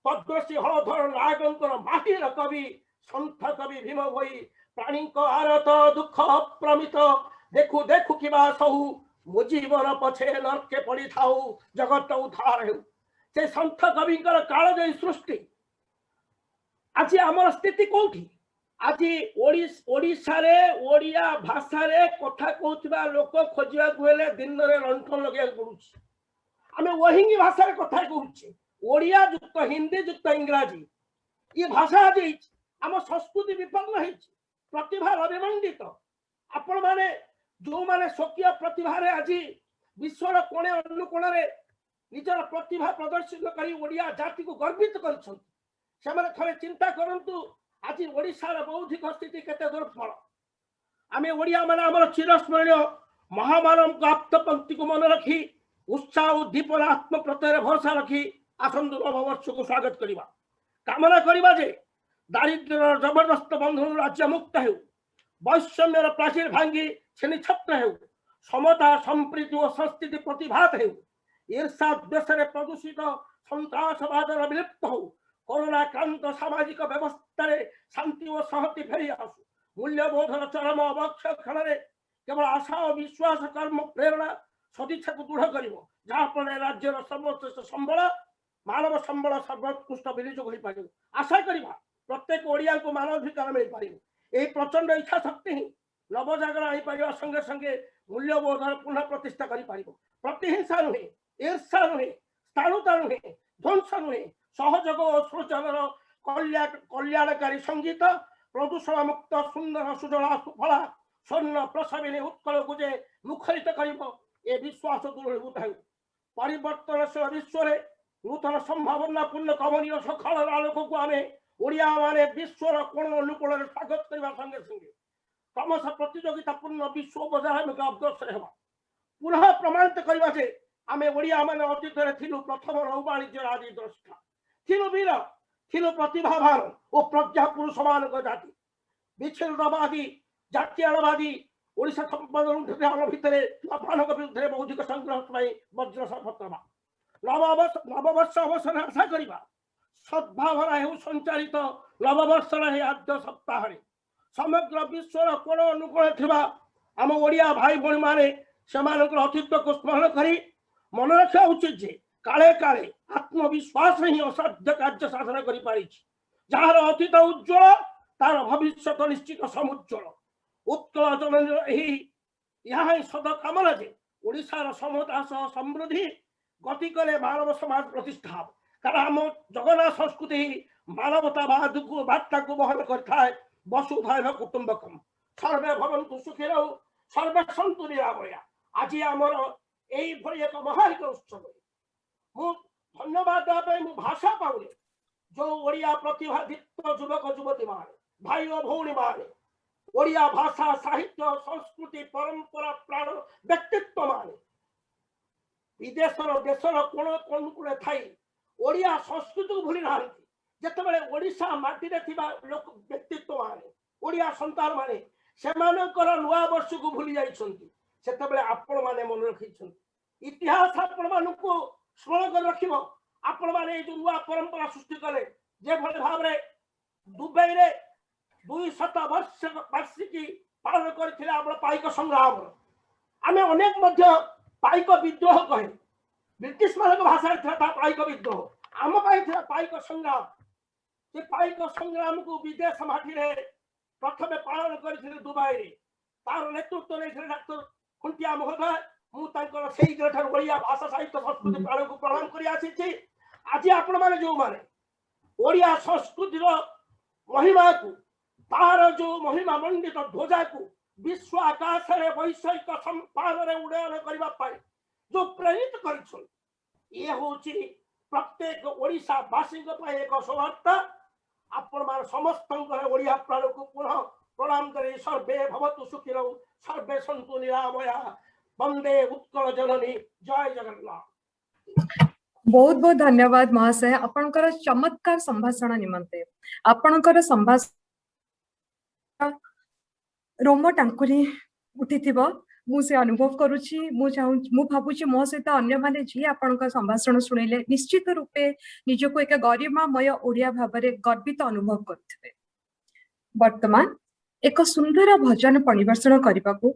पद्मश्री हलधर नायकर माटीर कवि सन्थ कवि भीम भई प्राणी आरत दुख प्रमित देखु देखु किबा सहु मो जीवन पछे नरके पड़ी थाऊ जगत उद्धार हो से सन्थ कविंकर कालजयी सृष्टि आज आमर स्थिति कौटी आज ओडिशा रे ओडिया भाषा रे कथा कहूथिबा लोक खोजिबा हेले दिन रे लंठन लगे पड़ुछि आमे वहिंगी भाषा रे कथा कहूछि ओडिया युक्त हिंदी युक्त इंग्राजी ये भाषा आज आम संस्कृति विपन्न है प्रतिभा रविमंडित आपण माने जो माने स्वकीय प्रतिभा रे आज विश्वर कोणे अनुकोण रे निजर प्रतिभा प्रदर्शित करी ओडिया जाति को गर्वित करछन से माने थरे चिंता करंतु आज ओडिशार बौद्धिक स्थिति केते दुर्बल आमे ओडिया माने हमर चिरस्मरणीय महामानव को आप्त पंक्ति को मन रखी उत्साह उद्दीपना आत्म प्रत्यय भरोसा रखी आसंद नववर्ष को स्वागत करिबा कामना करिबा जे दारिद्र्य जबरदस्त बंधन राज्य मुक्त हो वैषम्यर प्राचीर भांगी श्रेणी छत्र हो समता संप्रीति और संस्कृति प्रतिभात हो ईर्षा देश में प्रदूषित सन्त्रासवाद विलुप्त हो कोरोना क्रांत सामाजिक व्यवस्था शांति और सहति फेरी आसु मूल्यबोधर चरम अवक्ष क्षण केवल आशा और विश्वास कर्म प्रेरणा सदिच्छा को दृढ़ कर जहाँफल राज्यर सर्वश्रेष्ठ संबल मानव संबल सर्वोत्कृष्ट विनियोग हो पार आशा करवा प्रत्येक ओडिया को मानवाधिकार मिल पार यही प्रचंड इच्छा शक्ति ही नवजागरण हो पार संगे संगे मूल्यबोधर पुनः प्रतिष्ठा कर प्रतिहिंसा नुहे ईर्षा नुहे स्थाणुता नुहे ध्वंस नुहे सहयोग और सृजन कल्याणकारी संगीत प्रदूषण मुक्त सुंदर सुजला सुफला स्वर्ण प्रसविनी उत्कल को जे मुखरित कर विश्वास दृढ़ीभूत हो परिवर्तनशील विश्व नूतन संभावना पूर्ण कमनीय सकाल आलोक को आम ओडिया माने विश्वर कोण अनुकूल स्वागत करने संगे संगे क्रमश प्रतियोगितापूर्ण विश्व बजार में अग्रसर होगा पुनः प्रमाणित करवा आम ओडिया माने अतीत प्रथम नौ वाणिज्य आदि द्रष्टा थिलु वीर थिलु प्रतिभावान और प्रज्ञा पुरुष मान जाति विच्छिन्नवादी जातीयवादी ओडिशा संपादन भितर ମାନଙ୍କ विरुद्ध बौद्धिक संग्रह वज्र सफलता नववर्ष अवसर आशा करवा सद्भावना हो संचालित नववर्ष आद्य सप्ताह समग्र विश्वर कोण अनुकूल थिबा आम ओडिया भाई भौणी माने सेमानकर अस्तित्व को स्मरण करी मन रखा उचित जे काले काले आत्मविश्वास ही असाध्य कार्य साधन कर पारी जार अतीत उज्ज्वल तार भविष्य निश्चित समुज्ज्वल उत्कल जननी यहाँ ही सद कामना जे ओडिशार समता सह समृद्धि गति करे मानव समाज प्रतिष्ठा हो। कारण आम जगन्नाथ संस्कृति ही मानवतावाद को बार्ता को बहन कर वसुधैव कुटुंबकम सर्वे भवन्तु सुखिनो सर्वे सन्तु निरामया। आज आमर यही भली एक महायिक उत्सव मु धन्यवाद देवाई मु भाषा पाऊनी जो ओडिया प्रतिभादीप्त युवक युवती माने भाई और भौणी माने ओडिया भाषा साहित्य संस्कृति परंपरा प्राण व्यक्तित्व माने विदेशर देशर कोण कोण थाई ओडिया संस्कृति को भूली नाहांती जेतेबेले ओडिशा माटी रे थिबा लोक व्यक्तित्व माने ओडिया संतान माने सेमानकर नुआ वर्ष को भूली जाइछंती सेतेबेले आपण माने मन रखिछंती इतिहास आपण मानकु स्मरण कर रखिबो आपण माने जो नुआ परंपरा सृष्टि कले जे भले भाव रे दुबई रे 200 वर्ष वार्षिकी पालन करथिले आपण पाइक संग्राम आमे अनेक मध्य पाइक विद्रोह कहे ब्रिटिश मानक भाषा था पाइक विद्रोह आम पाई था पाइक संग्राम से पाइक संग्राम को विदेश माटी रे प्रथमे पालन करथिले दुबई रे तार नेतृत्व नै डॉक्टर खुंटिया महोदय मु तांकर सेही दिनठार ओडिया भाषा साहित्य संस्कृति प्राण को प्रणाम करी आसी आज आपण माने जो माने ओडिया संस्कृति रो महिमा को तार जो महिमा मंडित ध्वजा को विश्व आकाश रे वैश्विक संपादन रे उड्डयन करबा पाई जो प्रेरित करिछन ये होची प्रत्येक ओडिशा वासी को एक सौभाग्य आपण मान समस्त ओडिया प्राण को पुनः प्रणाम करी सर्वे भवतु सुखिनो सर्वे सन्तु निरामया वंदे उत्कल जननी जय जगन्नाथ। बहुत बहुत धन्यवाद महाशय आपनकर चमत्कार संभाषण निमंते आपनकर संभाषण रोम टांकुरी उठिथिबो मु से अनुभव करूची मु भाबुची मो सहित अन्य माने जी आपनकर संभाषण सुनिले निश्चित रूपे निजको एक गरिमामय ओडिया भाबरे गर्वित अनुभव करथिबे। वर्तमान एक सुंदर भजन परिवेषण करबाकू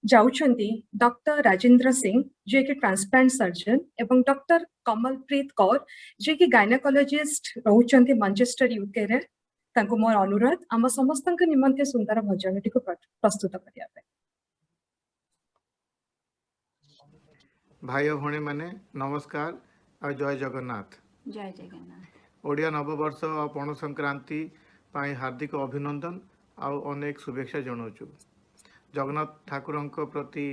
जाउछंती डॉक्टर राजेंद्र सिंह जे कि ट्रांसप्लांट सर्जन एवं डॉक्टर कमलप्रीत कौर जे कि गायनेकोलॉजिस्ट रहउछंती मैनचेस्टर यूके रे तांको मोर अनुरोध आम समस्तक निमंते सुंदर भजन टी को प्रस्तुत करिया पे। भाई और भौणी माने नमस्कार और जय जगन्नाथ। जय जगन्नाथ। ओडिया नववर्ष और पौष संक्रांति पाई हार्दिक अभिनंदन आउ अनेक शुभेच्छा जनाऊँ। जगन्नाथ ठाकुर प्रति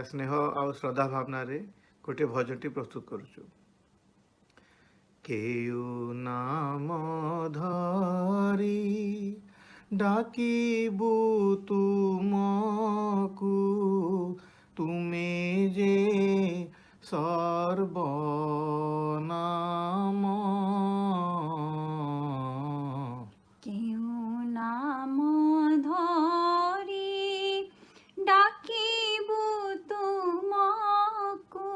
स्नेह और श्रद्धा भावना रे गोटे भजनटी प्रस्तुत करुचु। केउ नाम धरी डाकिबु तुमकु तुमे जे सर्वनाम केउ नाम धरी डाकिबु तुमकु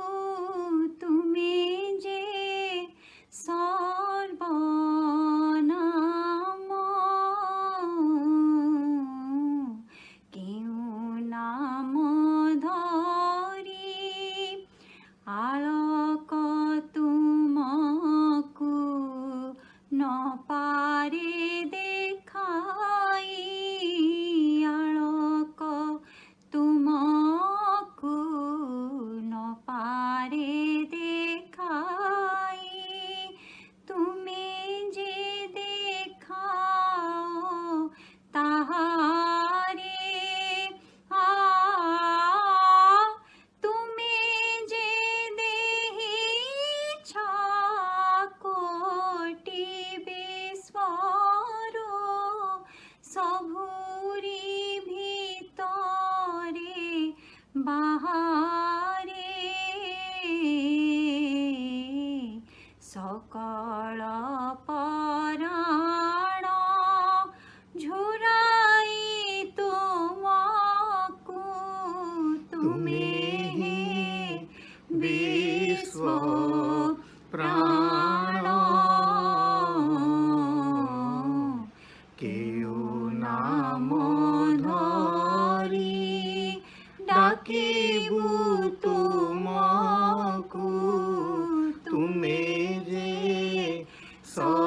तुमे जे सर्वनाम केउ नाम धरी आलोक तुमकु न पारे देखाई आलोक तुमकु न पारे देखाई तुमे जे देखाओ ताहारे तुमे जे देहिछा कोटि विश्वरो सबुरी भितरे बाहारे सकल पराण झुराई तुमकु तुमे हे विश्व प्राण केउ नाम धरी डाकिबु तुमकु तुमे जे सर्वनाम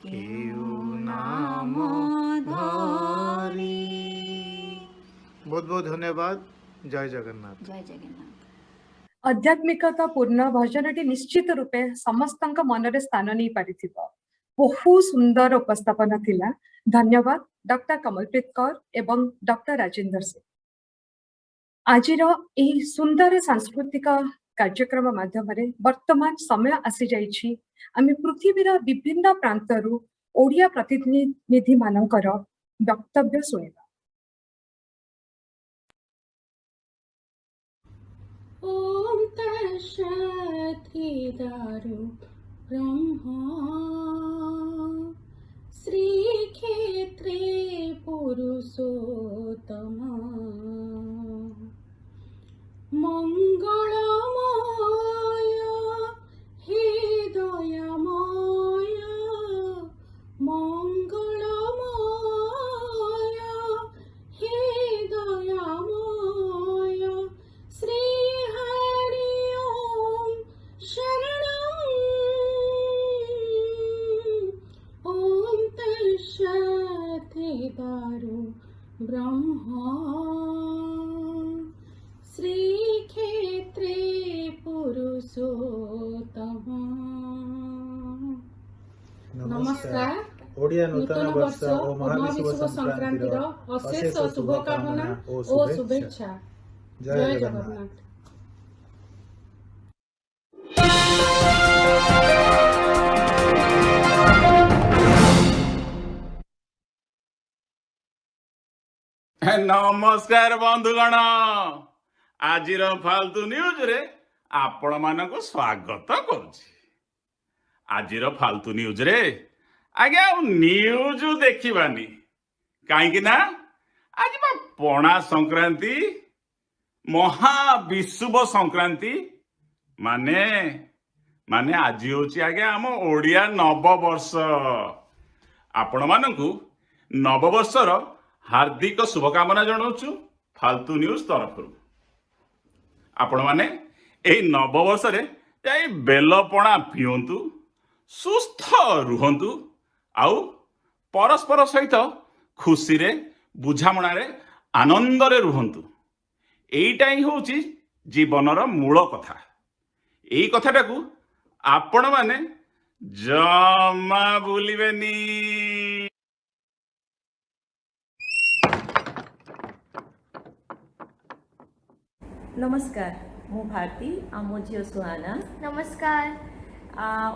केउ बहुत बहुत धन्यवाद। जय जगन्नाथ। जय जगन्नाथ। आध्यात्मिकता पूर्ण भजनटी निश्चित रूपे समस्तଙ୍କ ମନରେ ସ୍ଥାନ ନେଇ ପାରିଥିବ। ବହୁତ ସୁନ୍ଦର ଉପସ୍ଥାପନ ଥିଲା। ଧନ୍ୟବାଦ ଡକ୍ଟର କମଲପ୍ରୀତ କୌର ଏବଂ ଡକ୍ଟର ରାଜେନ୍ଦ୍ର ସିଂ। ଆଜିର ଏହି ସୁନ୍ଦର ସାଂସ୍କୃତିକ କାର୍ଯ୍ୟକ୍ରମ ମାଧ୍ୟମରେ ବର୍ତ୍ତମାନ ସମୟ ଆସିଯାଇଛି ଆମେ ପୃଥିବୀର ବିଭିନ୍ନ ପ୍ରାନ୍ତରୁ ଓଡ଼ିଆ ପ୍ରତିନିଧି ମାନଙ୍କର ବକ୍ତବ୍ୟ ଶୁଣିବା। ॐ तत्सदिदारु ब्रह्मा श्रीक्षेत्रे पुरुषोत्तम मङ्गलमय हे दयामय मङ्गलमय हे दयामय श्री हरि ओम शरणं ओम तत्सदिदारु ब्रह्मा श्रीक्षेत्रे पुरुषोत्तम। नमस्कार। ओडिया नूतन वर्ष ओ महाविश्व संक्रांतिर अशेष शुभकामना ओ शुभेच्छा। जय जगन्नाथ। नमस्कार बंधुगण आज फालतू न्यूज रे आपण मानक स्वागत करुछि। आज फालतू न्यूज रे आज्ञा न्यूज देखिबानी कहीं ना आज पणा संक्रांति महाविश्व संक्रांति माने माने आज होची आज्ञा आम ओडिया नववर्ष। आपण मानकु नववर्षर हार्दिक शुभकामना जनाऊँ फालतू न्यूज तरफ। आपण माने ए नववर्ष रे बेलपणा पियंतु सुस्थ रुहंतु आउ परस्पर सहित खुशी रे बुझामणा रे आनंद रे रुहंतु। एईटा ही होची जीवनर मूल कथा। एई कथाटाकू आपण माने जमा भूलिबेनी। नमस्कार मु भारती आ मो झील सुहाना। नमस्कार।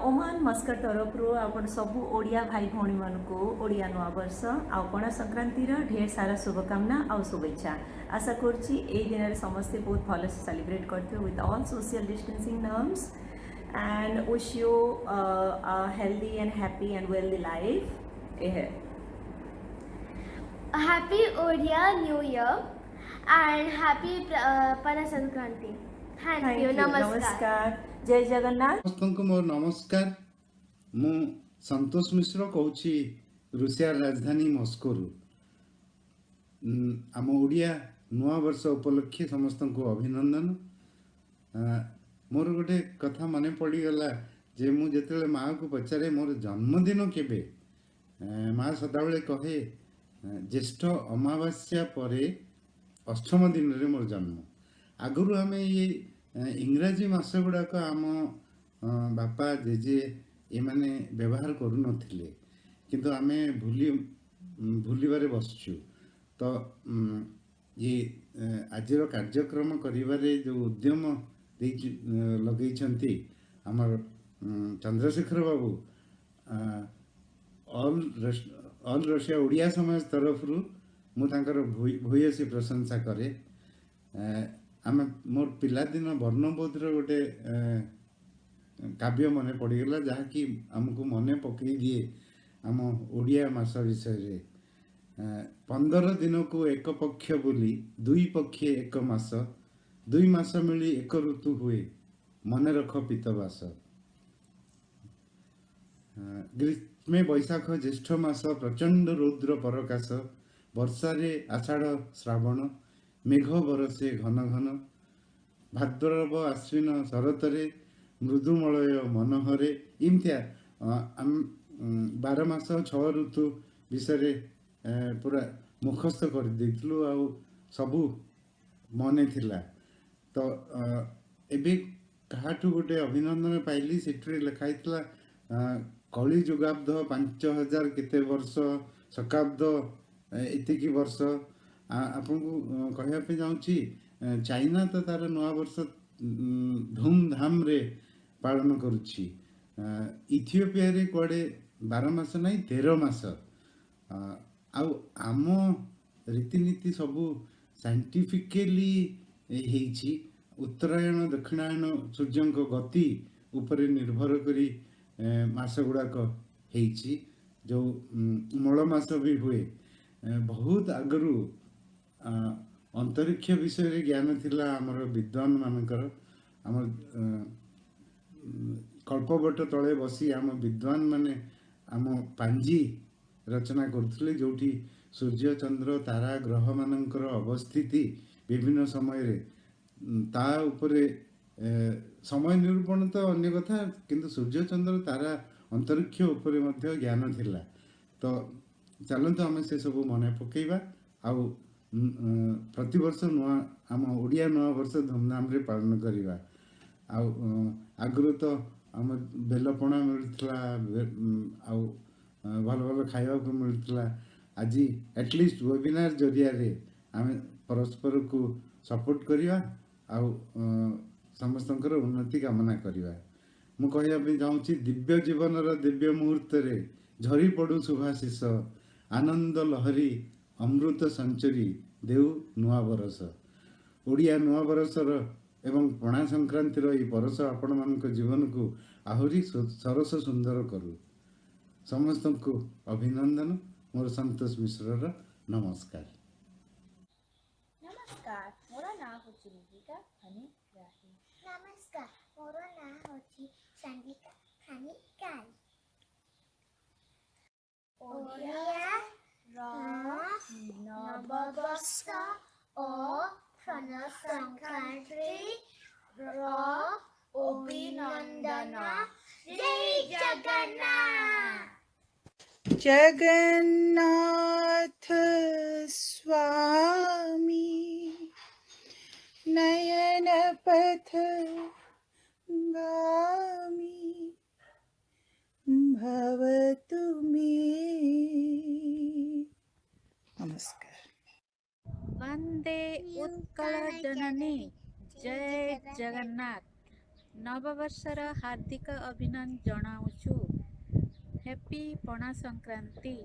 ओमान मस्कट तरफ आपण सबू ओडिया भाई भौणी मानकू ओडिया नुआ वर्ष आ पणा संक्रांतिर ढेर सारा शुभकामना आ शुभेच्छा। आशा करछि ए दिन समस्ते बहुत भल से सेलिब्रेट करते with all social distancing norms and wish you a healthy and happy and wealthy life ahead. Happy Odia New Year and happy Pana Sankranti. Thank you. नमस्कार। जय जगन्नाथ। समस्त मोर नमस्कार। मु संतोष मिश्र कहूँ रूसिया राजधानी मस्को आम ओडिया नुआ वर्ष उपलक्षे समस्त को अभिनंदन। मोर गोटे कथा मन पड़गला जे मु जेते माँ को पचारे मोर जन्मदिन केबे माँ सदाबले कहे ज्येष्ठ अमावास्या परे अष्टम दिन रे मोर जन्म। आगुरु आम ये इंग्राजी मास गुड़ाक आम बापा जेजे ये माने व्यवहार करू नथिले किंतु आमे भूलिबारे बसचु। तो ये आजिर कार्यक्रम करिबारे जो उद्यम लगेइछंती हमर चंद्रशेखर बाबू ऑल रशिया ओडिया समाज तरफ मु तांकर भूयसी प्रशंसा करे। आम मोर पिलादिन वर्णबोधर गोटे काव्य मन पड़गला जहाँकि आमको मन पकई दिए आम ओडिया मास विषय 15 दिन को एक पक्ष बोली दुई पक्षे एक मास दुई मास मिली एक ऋतु हुए मन रख पितवास। ग्रीष्मे बैशाख ज्येष्ठ मास प्रचंड रौद्र परकाश वर्षारे आषाढ़ श्रावण मेघ बरसे घन घन भाद्रव आश्विन शरतरे मृदुमलय मनोहरे इमतिया 12 मास 6 ऋतु विषय पूरा मुखस्थ कर देइथलु। सबू मने थिला तो एबे काहाठू गोटे अभिनंदन पाइली सेठरे लिखाई थिला कली जुगाब्द 5000 केते वर्ष शकाब्द एतिकी वर्ष आपन को कहया पे जाउची चाइना तो तार नवा वर्ष धूमधाम रे पालन करुची इथियोपिया रे कोडे 12 मास नहीं 13 मास आउ आम रीतिनीति सबू साइंटिफिकली हेची उत्तरायण दक्षिणायन सूर्य गति उपरे निर्भर करी मास गुड़ाक हेची जो मल मास भी हुए बहुत आगरू अंतरिक्ष विषय रे ज्ञान थिला हमर विद्वान मानकर हमर कल्पवट तले बसी आम विद्वान माने आम पांजी रचना करथिले जोठी सूर्य चंद्र तारा ग्रह मानकर अवस्थिति विभिन्न समय रे ता उपरे समय निरूपण तो अन्य कथा किंतु सूर्य चंद्र तारा अंतरिक्ष उपरे मध्य ज्ञान थिला तो चलते आम से सब मन पकेबा आउ प्रति वर्ष नुआ आम ओडिया नुआ वर्ष धूमधाम रे पालन करिबा आउ आगु तो आम बेलपणा मिलुथला आउ भल भल खाइबा को मिलुथला आज एटलिस्ट वेबिनार जरिया रे आम परस्पर को सपोर्ट करिबा आउ समस्तंकर उन्नति कामना करिबा मु कहया पे जाउची दिव्य जीवन रो दिव्य मुहूर्त रे झरी पडू सुभाशिष आनंद लहरी अमृत संचरी देउ नुआ बरस ओडिया नुआ बरसर एवं पणा संक्रांतिर ई बरस आपण मानक जीवन को आहुरी सरस सुंदर करू समस्त को अभिनंदन मोर संतोष मिश्र नमस्कार। नमस्कार मोर नाम होची निकिता खनिग्राही। नमस्कार मोर नाम होची संगीता खनिग्राही। ओडिया नववर्ष और पणा संक्रांति अभिनंदन। जय जगन्नाथ। जगन्नाथ स्वामी नयन पथ गामी भवतु मे। नमस्कार। वंदे उत्कल जननी जय जगन्नाथ। नववर्षर हार्दिक अभिनंदन जनाऊछु। हैप्पी पणा संक्रांति।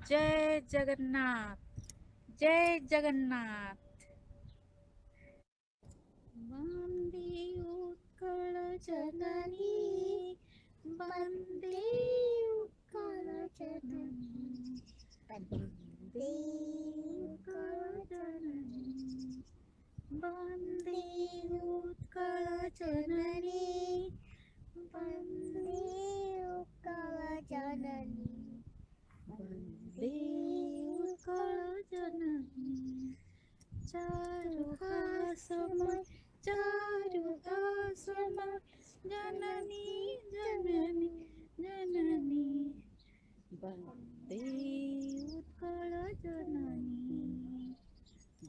जय जगन्नाथ जय जगन्नाथ। वंदे उत्कल जननी वंदे उत्कल जननी वंदे उत्कल जननी वंदे उत्कल जननी वंदे उत्कल जननी वंदे उत्कल जननी। चारुहासमय जननी जननी जननी वंदे उत्कल जननी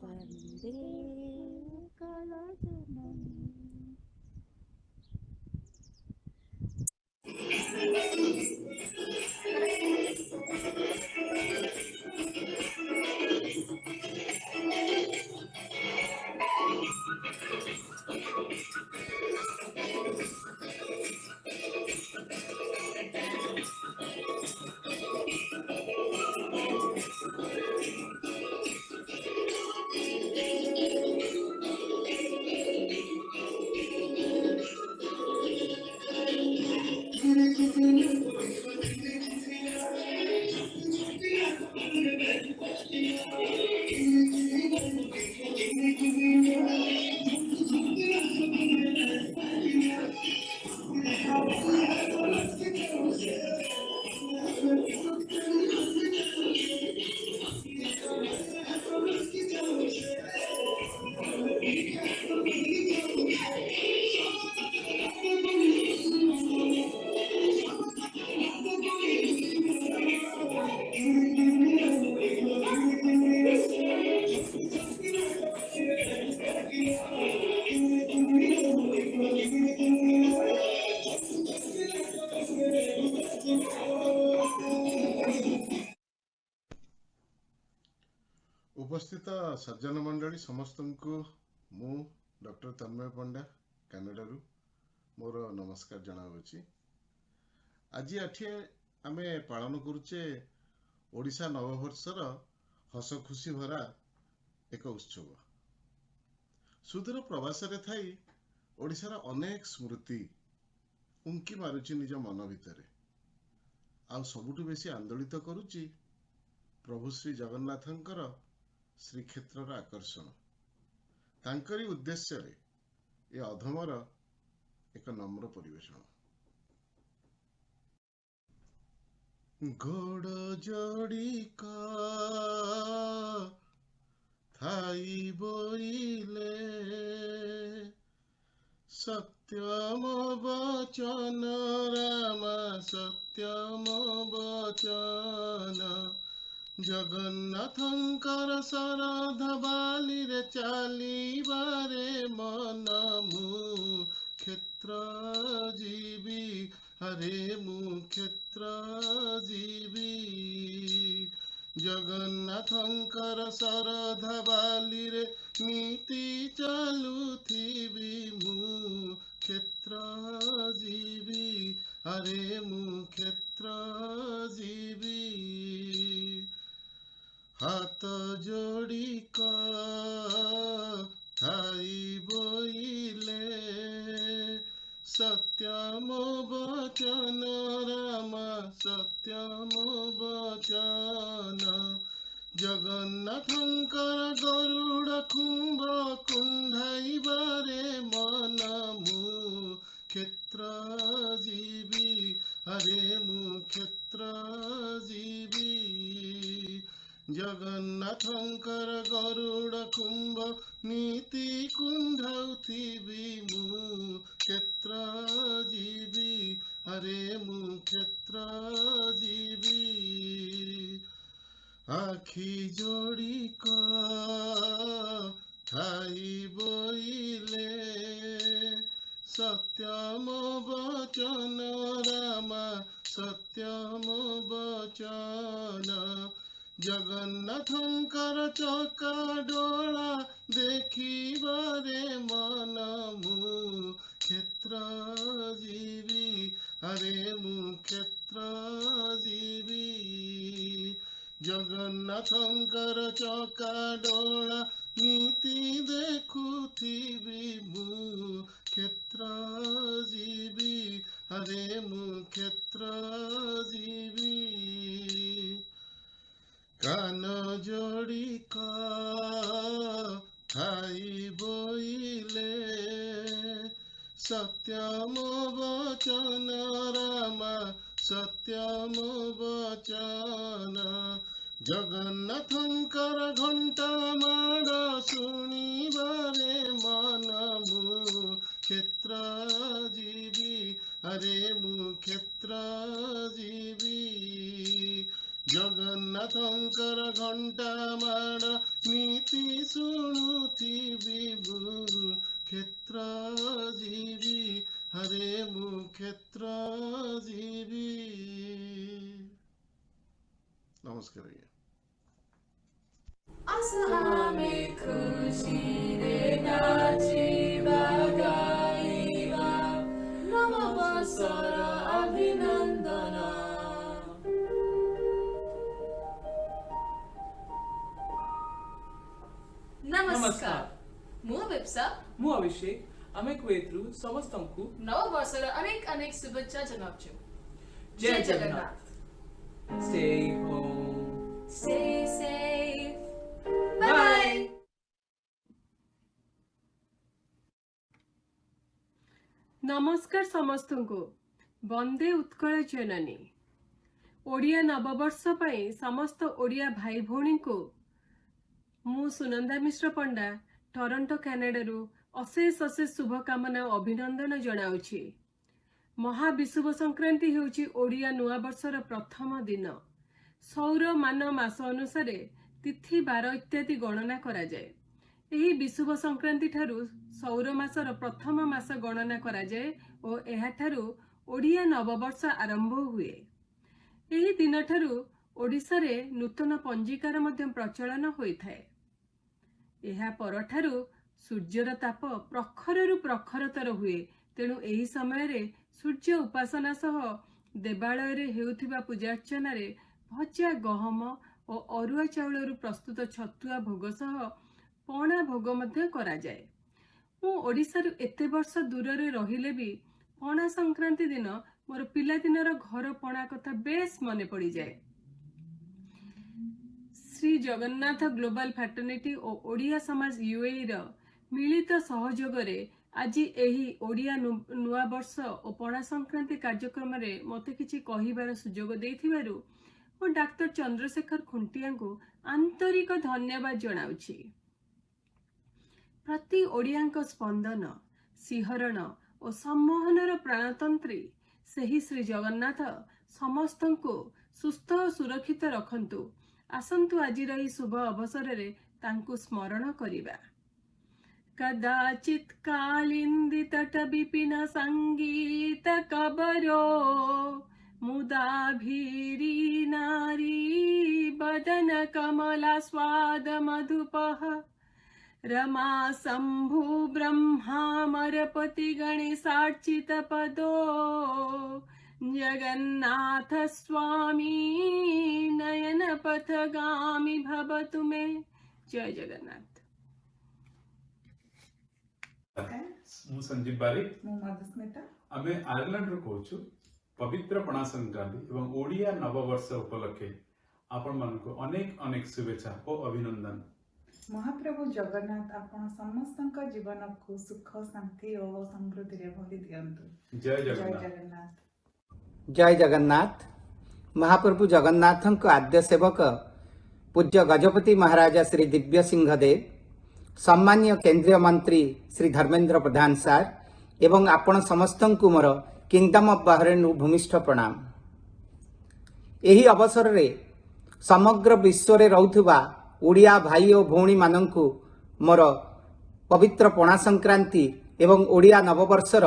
वंदे उत्कल जननी। उपस्थित सज्जन मंडली समस्त को मु डॉक्टर तन्मय पंडा कनाडा मोर नमस्कार जनावुची। आज एठी आमे पालन करुचे ओडिशा नववर्षर हस खुशी भरा एक उत्सव। सुदूर प्रवास रे थाई ओडिशार अनेक स्मृति उंकी मारुची निज मन भितरे। आ सबुठु बेसी आंदोलित करुची प्रभु श्री जगन्नाथंकर श्रीक्षेत्र आकर्षण। तांकरी उद्देश्य रे ए अधमर एक नम्र परिवेषण। गोड़ जोड़िका थाई बोइले सत्यम वचन राम सत्यम वचन जगन्नाथंकर शरध बाली रे चालिबारे मन मु क्षेत्र जीवी हरे मु क्षेत्र जीवी जगन्नाथंकर शरध बाली रे नीति चालुथिबी मु क्षेत्र जीवी हरे मु क्षेत्र जीवी हाथ जोड़ी का थाई बोइले सत्यम वचन राम सत्यम वचन जगन्नाथंकर गरुड़ कुंभ कुंडाइबारे मन मु क्षेत्र जीवी हरे मु क्षेत्र जीवी जगन्नाथंकर गरुड़ कुंभ नीति कुंढाउथिबी मु क्षेत्र जीवी हरे मु क्षेत्र जीवी आखि जोड़ी ठाई बोइले सत्यम वचन राम सत्यम वचन जगन्नाथंकर चका डोला देखिबारे मन मु क्षेत्र जीवी हरे मु क्षेत्र जीवी जगन्नाथंकर चका डोला नीति देखुथिबी मु क्षेत्र जीवी हरे मु क्षेत्र जीवी कान जोड़ी का थाई बोइले सत्यम वचन राम सत्यम वचन जगन्नाथंकर घंटा माड़ शुणिबारे मन मु क्षेत्र जीवी हरे मु क्षेत्र जीवी जगन्नाथंकर घंटा माड़ नीति शुणुथिबी मु क्षेत्र जीवी हरे मु क्षेत्र जीवी। नमस्कार भैया। आसामे खुशीरे नाचिबा गाइबा नववर्षर अभिनन्दन। नमस्कार मु बेप्सा मु अभिषेक आमे क्वेत्रु समस्तंकु नववर्षर अनेक अनेक शुभेच्छा जनावछु। जय Jagannath. Stay home. Stay safe. Bye. नमस्कार समस्तंकु वंदे उत्कल जननी। ओडिया नववर्ष पई समस्त ओडिया भाई भौणी को मु सुनंदा मिश्र पंडा टोरंटो कनाडा अशेष अशेष शुभकामना अभिनंदन जनाउछि। महाविषुव संक्रांति हेउछि ओडिया नुआ वर्षर प्रथम दिन। सौर मान मास अनुसार तिथि बार इत्यादि गणना करा जाए। एही विषुव संक्रांति ठारू सौर मासर प्रथम मास गणना करा जाए और एहा ठारू ओडिया नववर्ष आरंभ हुए। एही दिन ठारू ओडिशारे नूतन पंजिकार मध्य प्रचलन होइथाए। एहा परठारु सूर्यर ताप प्रखररु प्रखरतर हुए, तेणु एही समय रे सूर्य उपासना सह देवालय रे हेउथिबा पूजार्चना रे भजा गहम और अरुआ चाउलरू प्रस्तुत छतुआ भोग सह पणा भोग मध्य करा जाए। मु ओडिशारु एते वर्ष दूर रे रहिले भी पणा संक्रांति दिन मोर पिला दिनर घर पणा कथा बेस मने पड़ी जाए। श्री जगन्नाथ ग्लोबल फैटर्निटी और ओडिया समाज यूएई र मिलित सहयोग रे आज एही ओडिया नुआ वर्ष और पणा संक्रांति कार्यक्रम रे मते किछि कहिबार सुजोग देथिबारु मु डाक्टर चंद्रशेखर खुंटिया को आंतरिक धन्यवाद जनाउछि। प्रति ओडियांक स्पंदन सिहरण और सम्मोहनर प्राणतंत्री सेही श्री जगन्नाथ समस्तंको सुस्थ और सुरक्षित रखंतु। आसंतु आजिर एही शुभ अवसर रे तांकु स्मरण करिबा। कदाचित कालिंदी तट विपिन संगीत कबरो मुदा भीरी नारी बदन कमला स्वाद मधुपह रमा शंभु ब्रह्मा मरपति गणेशार्चित पदो जगन्नाथ स्वामी नयन पथगामी भवतु मे। जय जगन्नाथ। मु संजीव बारिक मु मधुस्मिता आमे आयरलैंड रो कहूछु। पवित्र पणा संक्रांति एवं ओडिया नववर्ष उपलक्षे आपण मानको अनेक अनेक शुभेच्छा और अभिनंदन। महाप्रभु जगन्नाथ आपण समस्तक जीवन को सुख शांति और समृद्धि रे भरी दियंतु। जय जगन्नाथ। जगन्नाथ। जय जगन्नाथ। महाप्रभु जगन्नाथଙ୍କ आद्य सेवक पूज्य गजपति महाराजा श्री दिव्य सिंह देव, सम्मान्य केंद्रीय मंत्री श्री धर्मेंद्र प्रधान सार एवं आपण समस्तଙ୍କୁ मोर किंगडम ऑफ बहरेन भूमिष्ठ प्रणाम। एही अवसर रे समग्र विश्व रे रहुथुबा ओडिया भाई और भौणी मानंकु मोर पवित्र पणा संक्रांति एवं ओडिया नववर्षर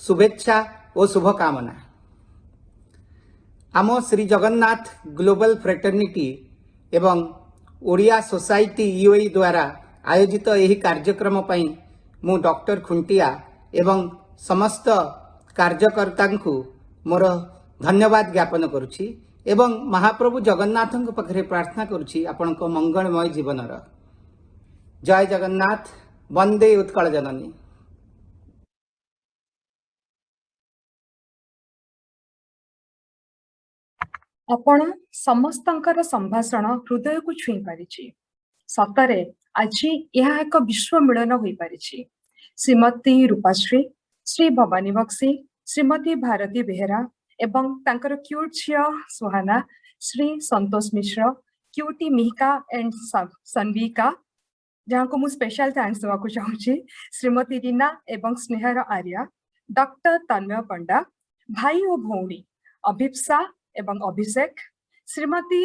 शुभेच्छा और शुभकामना। आम श्री जगन्नाथ ग्लोबल फ्रेटर्निटी एवं ओडिया सोसाइटी यूएई द्वारा आयोजित यही कार्यक्रम पई मु डॉक्टर खुंटिया एवं समस्त कार्यकर्ता मोर धन्यवाद ज्ञापन करुछि एवं महाप्रभु जगन्नाथ पाखे प्रार्थना करुछि आपनक मंगलमय जीवनर। जय जगन्नाथ। वंदे उत्कल जननी। आपण समस्तंकर संभाषण हृदय को छुई पारिछि। सतरे आज यह एक विश्व मिलन होई पारिछि। श्रीमती रूपाश्री, श्री भवानी बक्सी, श्रीमती भारती बेहरा एवं तांकर क्यूट झियो सुहाना, श्री संतोष मिश्र, क्यूटी मिहिका एंड सन्विका जहाँ को मु स्पेशल थैंक्स देवा को चाहूँगी, श्रीमती रीना एवं स्नेहर आर्या, डॉक्टर तन्मय पंडा, भाई और भौणी अभिप्सा एवं अभिषेक, श्रीमती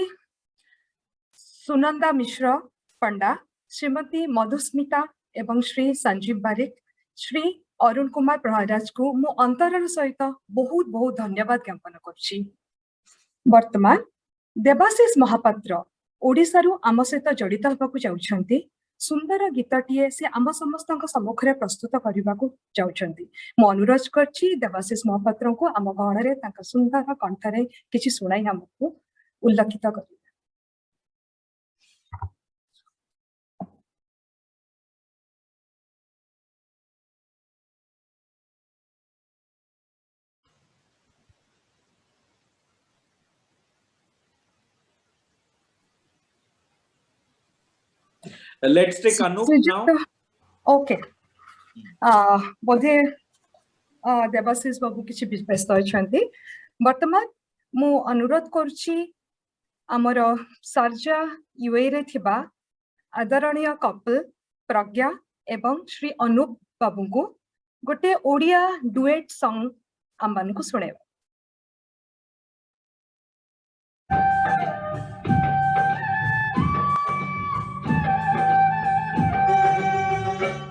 सुनंदा मिश्र पंडा, श्रीमती मधुस्मिता एवं श्री संजीव बारिक, श्री अरुण कुमार प्रहराज को मु अंतरर सहित बहुत बहुत धन्यवाद ज्ञापन करछि। वर्तमान देवाशीष महापात्र ओडिशारू आम सहित जड़ित होबाकू जाउछंती। सुंदर गीतटीए से आम समस्त सम्मुखें प्रस्तुत करने को जाउछंती। मु अनुरोध करछि देवाशीष महापात्र को आम गहण में सुंदर कंठरे किछि सुनाई हमको उल्लेखित कर। Let's take Anup now. Okay. बोधे देवाशीष बाबू किसी व्यस्त अछंती। वर्तमान मु अनुरोध करछि हमर सर्जा यूए रे थिबा आदरणीय कपल प्रज्ञा एवं श्री अनूप बाबू को गोटे ओडिया डुएट सॉन्ग आमन को सुनेबा।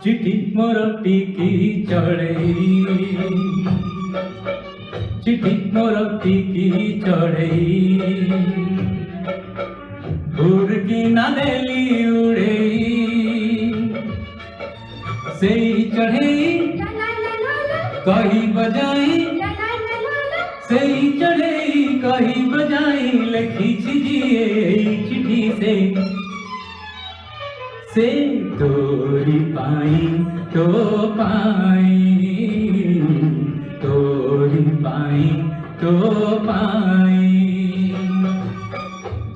चिट्ठी मोर टिकी चढ़ई, चिट्ठी मोर टिकी चढ़ई, ना देली उड़ेई सेई चढ़ेई कही बजाई सेई चढ़ेई कही बजाई लिखी जिए चिट्ठी से तोरी पाई तो पाई तोरी पाई तो पाई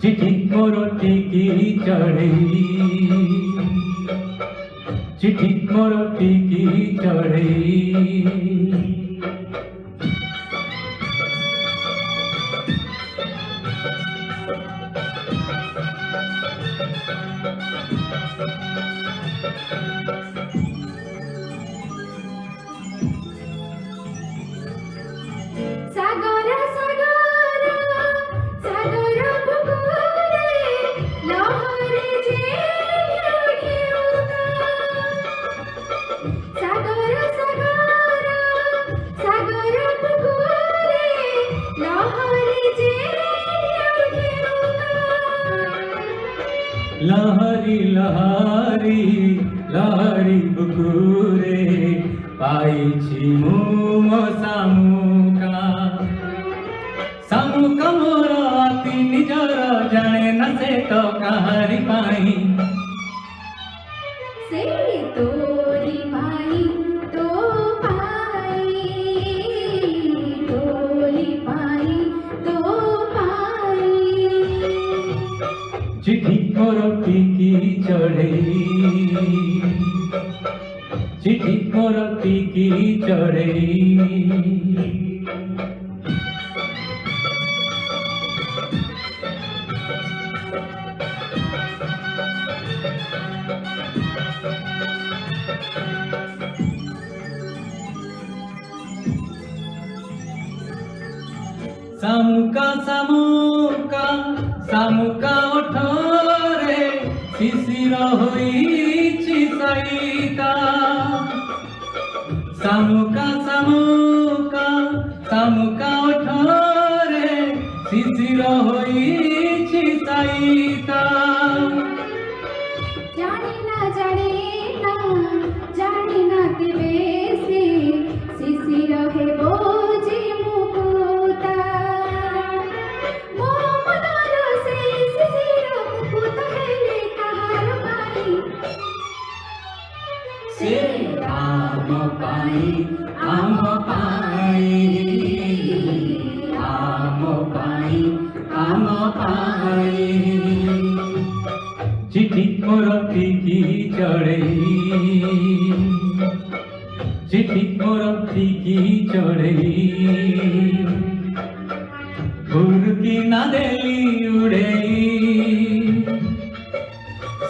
चिट्ठी मोर टिकी चढ़ई चिट्ठी मोर टिकी चढ़ई सागर सागर सागर पुकुरे लहरी जे ढेउका सागर सागर सागर पुकुरे लहरी जे ढेउका लहरी लहरी लहरी बुकुरे पाइछि मो सामुका सामुका मोर अति निजर जाने न से तो काहारी पाई से तोरी पाई तो पाई तोरी पाई तो पाई चिट्ठी मोर टिकी चढ़ई चिट्ठी मोर टिकी चढ़ई सामुका सामुका सामुका ओठरे शिशिर होइछि सईता सामुका सामुका सामुका ओठरे शिशिर होइछि सईता जानी ना तेबे से शिशिर हेबो जे मुकुता मो मनर से शिशिर मुकुत हेले कहार पाई से आम पाई आम पाई आम पाई आम पाई चिट्ठी मोर टिकी चढ़ई चिट्ठी मोर टिकी चढ़ई फुरकी ना देली उड़ेई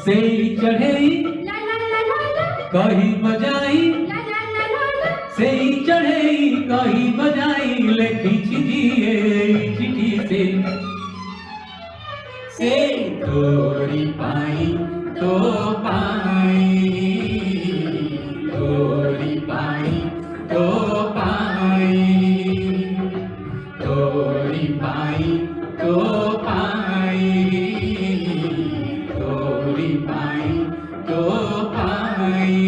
सेई चढ़ई कही बजाई सेई चढ़ई कही बजाई लिखी जिए चिट्ठी से तोरी पाई तो पाई तोरी पाई तो पाई तोरी पाई तो पाई तोरी पाई तो पाई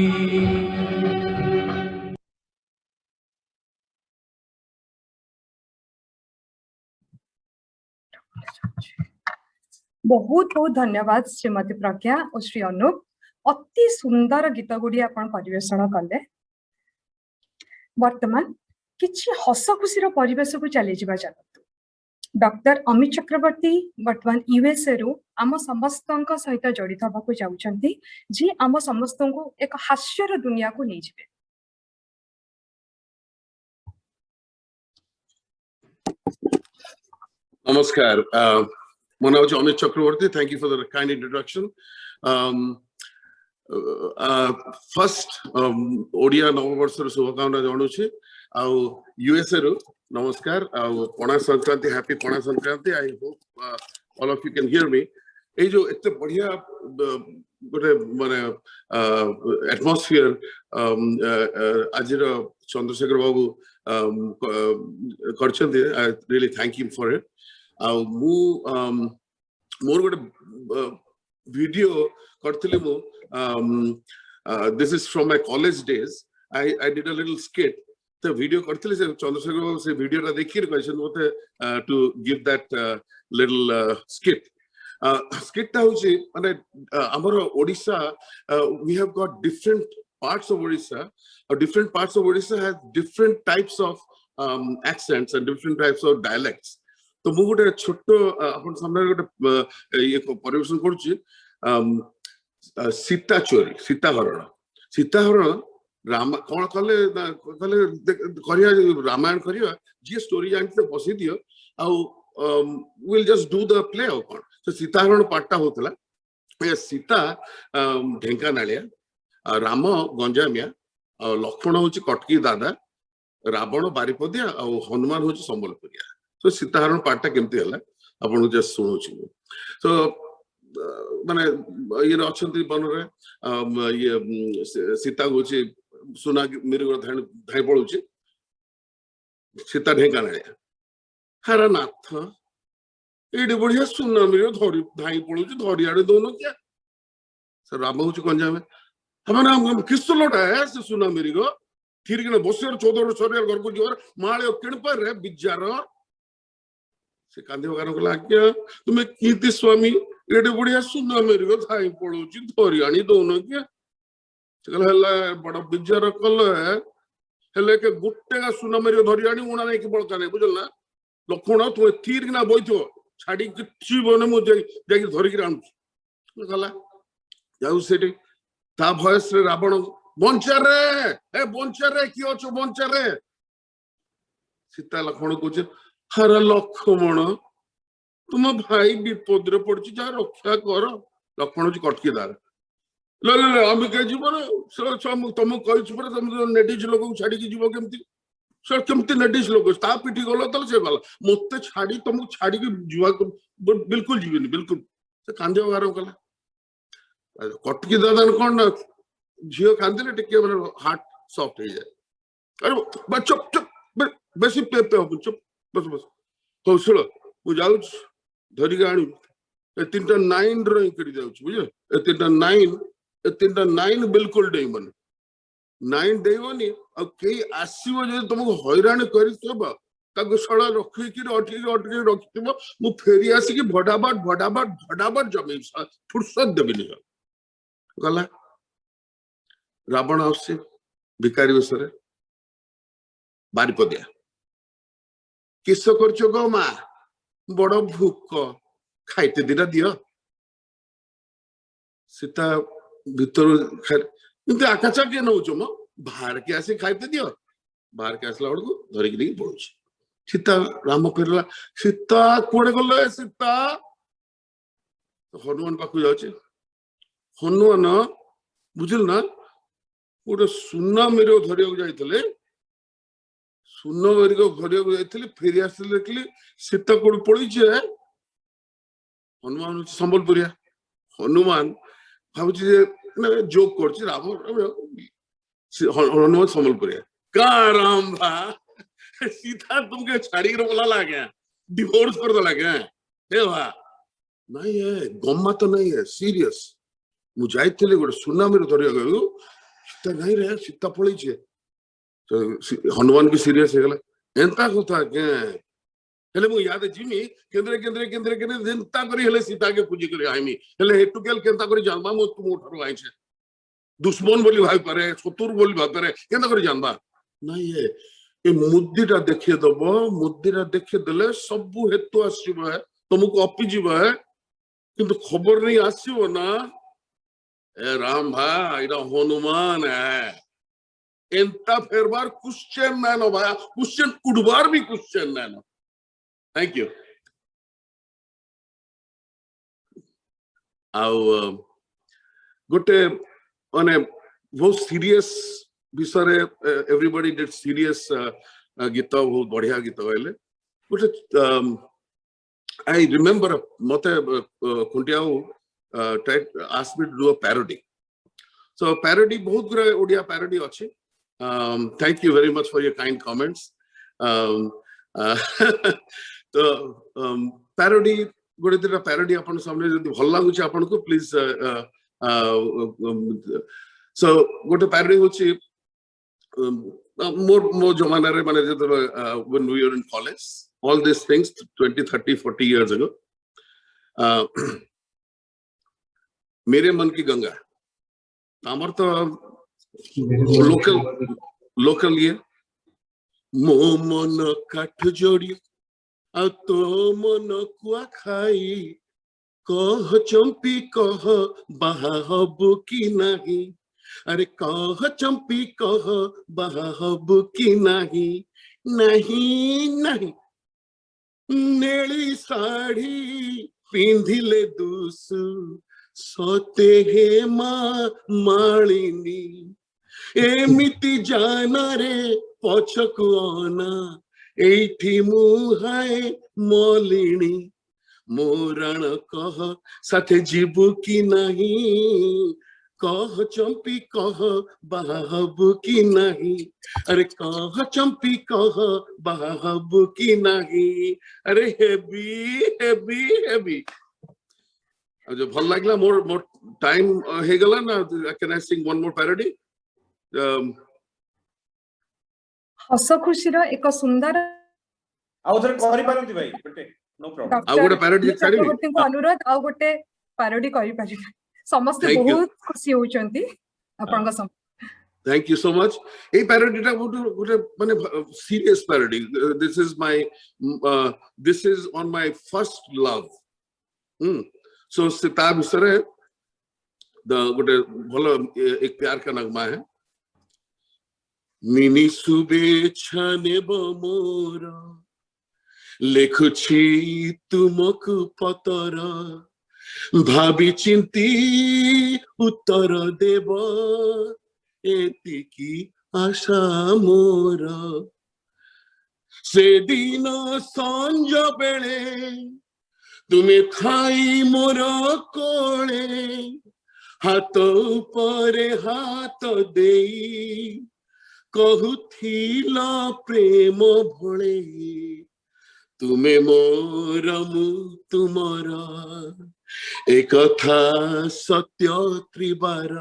बहुत बहुत धन्यवाद श्रीमती प्रज्ञा और श्री अनूप अति सुंदर गीत गुड़ी आपण परिवेषण कले वर्तमान किछि हस खुशी परिवेश को चली जा चलतु डॉक्टर अमित चक्रवर्ती वर्तमान यूएसए रु आम समस्त सहित जड़ित होगा जाउछंती जी आम समस्त को एक हास्यर दुनिया को नहीं जिवे। Namaskar. My name is Amit Chakraborty. Thank you for the kind introduction. First, Odia Navabarsar Shubhakamna Januchi. Our USA Namaskar. Our Pona Sankranti. Happy Pona Sankranti. I hope all of you can hear me. ये जो इतने बढ़िया गोटे माने atmosphere आज चंद्रशेखर बाबू करछन्ते I really thank you for it आ मु मोर गोटे video करथिले मु this is from my college days. I did a little skit. The video करथिले से चंद्रशेखर से वीडियो रा देखि कहसन मते to give that little skit. Skit ता होची माने हमर Odisha we have got different parts of Odisha. Different parts of Odisha have different types of accents and different types of dialects. तो मु गोटे छोटो अपन सामने गोटे ये परिवेशन करूची सीता चोरी सीता हरण राम कौन कले कले करिया रामायण करिया जे स्टोरी जानते बसि दियो I will just do the play of कोन तो सीता हरण पार्टटा होतला ए सीता ढेंकानालिया राम गंजामिया लक्ष्मण होची कटकी दादा रावण बारिपदिया आ हनुमान होची संबलपुरिया तो सीताहरण पार्टटा केमती हला आपन जस्ट सुनोची तो माने ये अछंती बन रे ये सीता होची सुना मेरे धाई पड़ुची सीता ढेंकानालिया हरा नाथ एडी बढ़िया सुना मेरे धरी धाई पड़ुची धरी आड़े दोनो क्या सर राम होची कंजा में हमारा हम किस लोटा है से सुना मेरी को फिर के बसियर 14 वर्ष रे घर को जोर माळे किण पर रे बिजार से कांदे वगार को लाग्या तुम्हें कीर्ति स्वामी एडे बढ़िया सुना मेरी को थाई पड़ुची धरी आनी दोनो क्या चल हल्ला बड़ा बिजार कल है हल्ले के गुट्टे का सुना मेरी धरी आनी उना नहीं कि बळका नहीं बुझल ना लखण तुम तीर ना बोइथो छाडी किछि बने मु जाई धरी के आनु गला जाऊ सेठी ता भयस रे रावण बंचा रे कि अछ बंचा रे सीता लक्ष्मण कहछ हर लक्ष्मण तुम भाई विपद रे पड़छि जा रक्षा कर लक्ष्मण जी कटकीदार ले ले ले हम के जीवन तुम कहिछ पर तुम नेडिज लोक को छाडी के जीव केमती सर केमती नेडिज लोक ता पिठी गलो त से गला मते छाडी तुम छाडी के जीवा बिल्कुल जीवेनी बिल्कुल से कांदे वगार गला कटकी दादा कौन ना झील कांदे टिके माने हार्ट सॉफ्ट हो जाए अरे चुप चुप बेसी पे हो चुप बस बस तो सुन मु जाऊ धरी के आनी ए तीनटा 9 ड्राइंग करी जाऊ बुझे ए तीनटा 9 बिल्कुल देबन 9 देबनी आ के आसीबो जे तुमको हैरान करी सब ताको सळा रखी कि अटकी रखिबो मु फेरी आसी कि भडाबाट जमी फुर्सत देबिनी गला रावण आसे भिकारी बेसरे बारिपदिया किस करछो गो मा बड़ भूक खाइते दिना दियो सीता भीतर किंतु आकाचा के नौचो म बाहर के आसे खाइते दियो बाहर के आसला बड़को धरि के पड़ुछ सीता राम कहला सीता कोड़े गले सीता हनुमान पाखु जाउछे हनुमान बुझल ना गोटे सुना मेरे धरिया जाइए सुना मेरे धरिया जाइए फेरी आस देखली सीता कोड़ पड़ी हनुमान हूँ संबलपुरिया हनुमान भावी जोक कर हनुमान संबलपुरिया का राम भा सीता तुमके छाड़ी बोला लगे डिवोर्स कर दला क्या हे भा नहीं है गम्मा तो नहीं है सीरियस मु जाइथिले गोटे सुना मेरे धरिया गयो सीता नहीं रे सीता पड़ी तो हनुमान की सीरियस हो गला एंता कथा के हेले मु याद जिमी केंद्रे जेंता करी हेले सीता के पूजी करी आइमी हेले हेटु केल केंता करी जानबा मु तुम उठरो आइछे दुश्मन बोली भाई पारे शत्रु बोली भाई पारे केंता करी जानबा नहीं है ए मुद्दीटा देखिए दबो मुद्दीटा देखिए देले सब हेतु आसीबो है तुमको अपी जीवो है किंतु खबर नहीं आसीबो ना ए राम भाई इरा हनुमान है एंता फेरबार क्वेश्चन नानो भाई क्वेश्चन उड़बार भी क्वेश्चन नानो थैंक यू आउ गोटे माने बहुत सीरियस विषय एवरीबॉडी डिड सीरियस गीत बहुत बढ़िया गीत गाइले गोटे आई रिमेंबर मते खुंटियाऊ asked me to do a parody. So parody, बहुत गुरा ओडिया parody अच्छी. Thank you very much for your kind comments. तो parody गोटे दुटा पैरोडी अपन सामने जदि भल लागुच आपन को प्लीज सो गोटे पैरोडी होची मोर जमाना रे माने जब when we were in college all these things 20 30 40 years ago मेरे मन की गंगा हमर तो लोकल ये मो मन काठ जोड़ी आ तो मन कुआ खाई कह चंपी कह बाहा हबु की नहीं अरे कह चंपी कह बाहा हबु की नहीं नहीं नहीं नेली साड़ी पिंधिले दुसु सते हे माँ मालिनी एमिति जाना रे पछकु आना एठी मुहाए मलिनी मोरण कह साथे जीवु की नहीं कह चंपी कह बाहबु की नहीं अरे कह चंपी कह बाहबु की नहीं अरे हेबी हेबी हेबी जो भल लागला मोर टाइम हे गला ना can I sing one more parody हस खुशीर एक सुंदर आउथरे करि पारंती भाई बेटे नो प्रॉब्लम आ गोटे पैरोडी छाड़िबी डॉक्टर को अनुरोध आ गोटे पैरोडी करि पारिबे समस्त Thank you. बहुत खुशी होचंती आपन का Thank you so much. Hey, parody ta gote mane serious parody. This is on my first love. So sita bisare the gote bhalo ek pyar ka nagma hai. Mini शुभेच्छा नेब मोर लेखुछि तुमकु पतर भावी चिंती उत्तर देव एतिकी आशा मोर से दिन संज बेले तुमे थाई मोर कोले हाथ उपरे हाथ देई कहूथिला प्रेम भले तुमे मोर मु तुमर एक था सत्य त्रिबार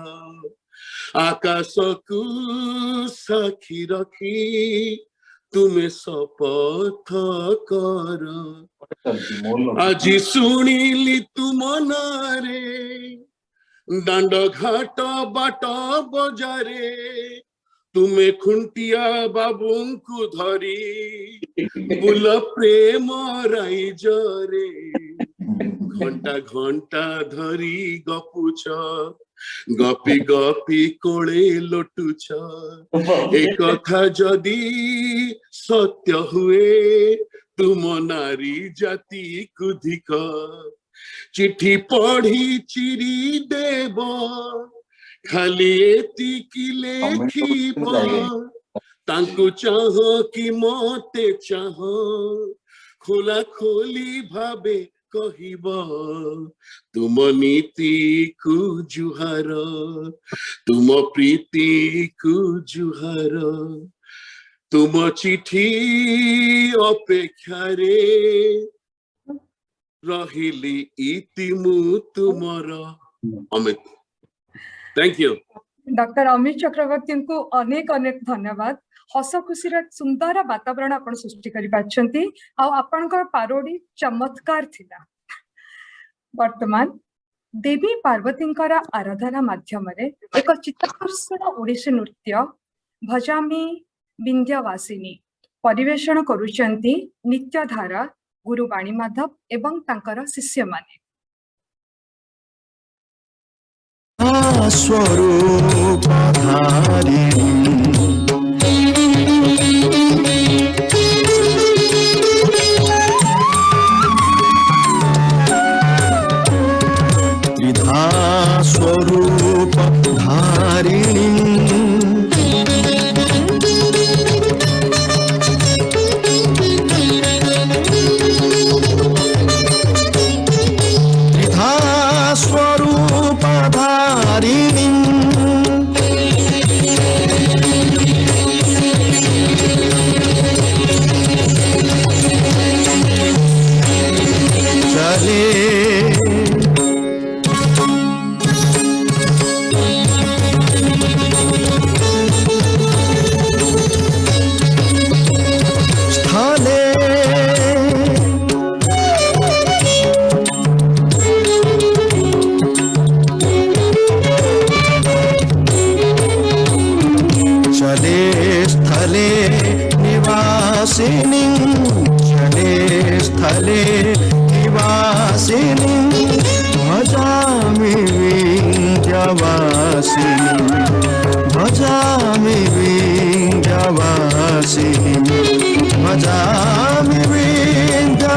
आकाश को साक्षी रखी तुमे शपथ कर आज सुनिली तुम नारे दांड घाट बाट बजारे तुमे खुंटिया बाबू को धरी बुल प्रेम राइज रे घंटा घंटा धरी गपुछ गपी गपी कोले लोटुछ एक कथा जदि सत्य हुए तुम नारी जाति कुधिक चिट्ठी पढ़ी चिरी देव खाली एतिकी लेखिब तांकु चाह कि मते चाह खोला खोली भाबे कहिब तुम नीति को जुहार तुम प्रीति को जुहार तुम चिठी अपेक्षा रे रहिली इति मु तुमर Amit thank you doctor Amit Chakraborty को अनेक अनेक धन्यवाद हस खुशी सुंदर वातावरण आपण सृष्टि करि पाछंती आ आपनकर पारोडी चमत्कार थिला वर्तमान देवी पार्वतींकर आराधना माध्यम रे एक चित्ताकर्षण ओडिसी नृत्य भजामी विंध्यवासिनी परिवेषण करूचंती नित्यधारा गुरु वाणी माधव एवं तांकर शिष्य माने स्वरूप स्वरूप धारिणी स्वरूप धारिणी चले भजामि विन्ध्यवासिनीं भजामि विन्ध्यवासिनीं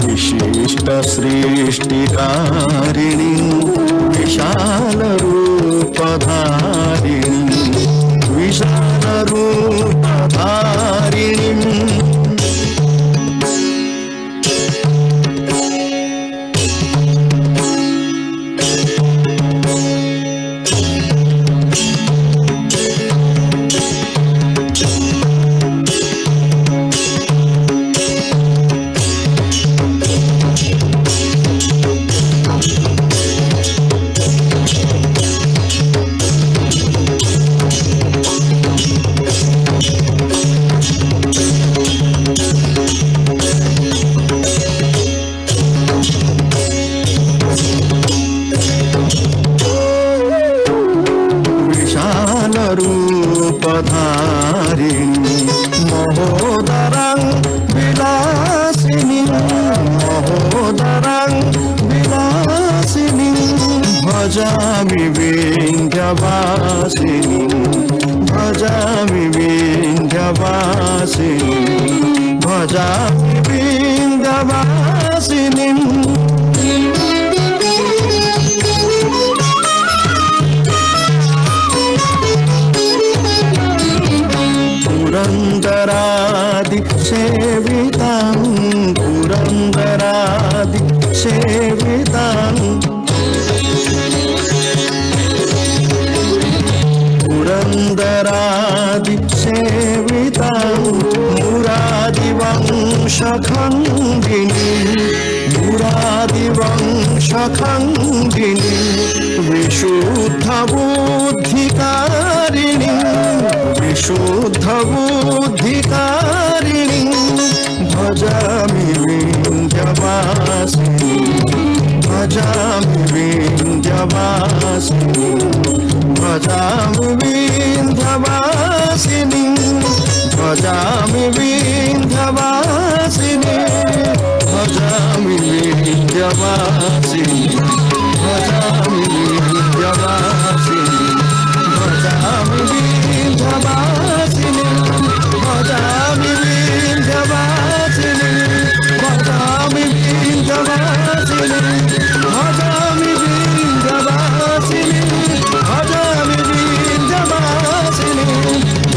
विशिष्ट सृष्टिकारिणी विशाल रूपधारिणी विशाल रूपधारिणी रूपधारिणी महोदरं विलासिनी महोदरं विलासिनी भजामि विन्ध्यवासिनी भजामि विन्ध्यवासिनी भजामि विन्ध्यवासिनी पुरन्दरादि सेवितां पुरन्दरादि सेवितां पुरन्दरादि सेवितां मुरादिवंशखण्डिनी मुरादिवंशखण्डिनी विशुद्धबुद्धिकारिणी विशुद्धबुद्धिकारिणी भजामि विन्ध्यवासिनी भजामि विन्ध्यवासिनी भजामि विन्ध्यवासिनी भजामि विन्ध्यवासिनी भजामि विन्ध्यवासिनी भजामि विन्ध्यवासिनी भजामि विन्ध्यवासिनी भजामि विन्ध्यवासिनी भजामि विन्ध्यवासिनी भजामि विन्ध्यवासिनी भजामि विन्ध्यवासिनी भजामि विन्ध्यवासिनी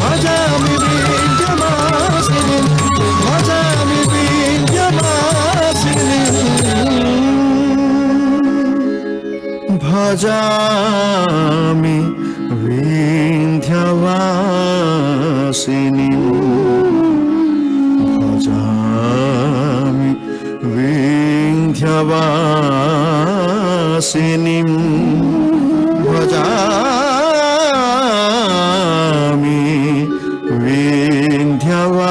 भजामि विन्ध्यवासिनी भजामि विन्ध्यवासिनी भजामि विन्ध्यवासिनी भजामि विन्ध्यवासिनी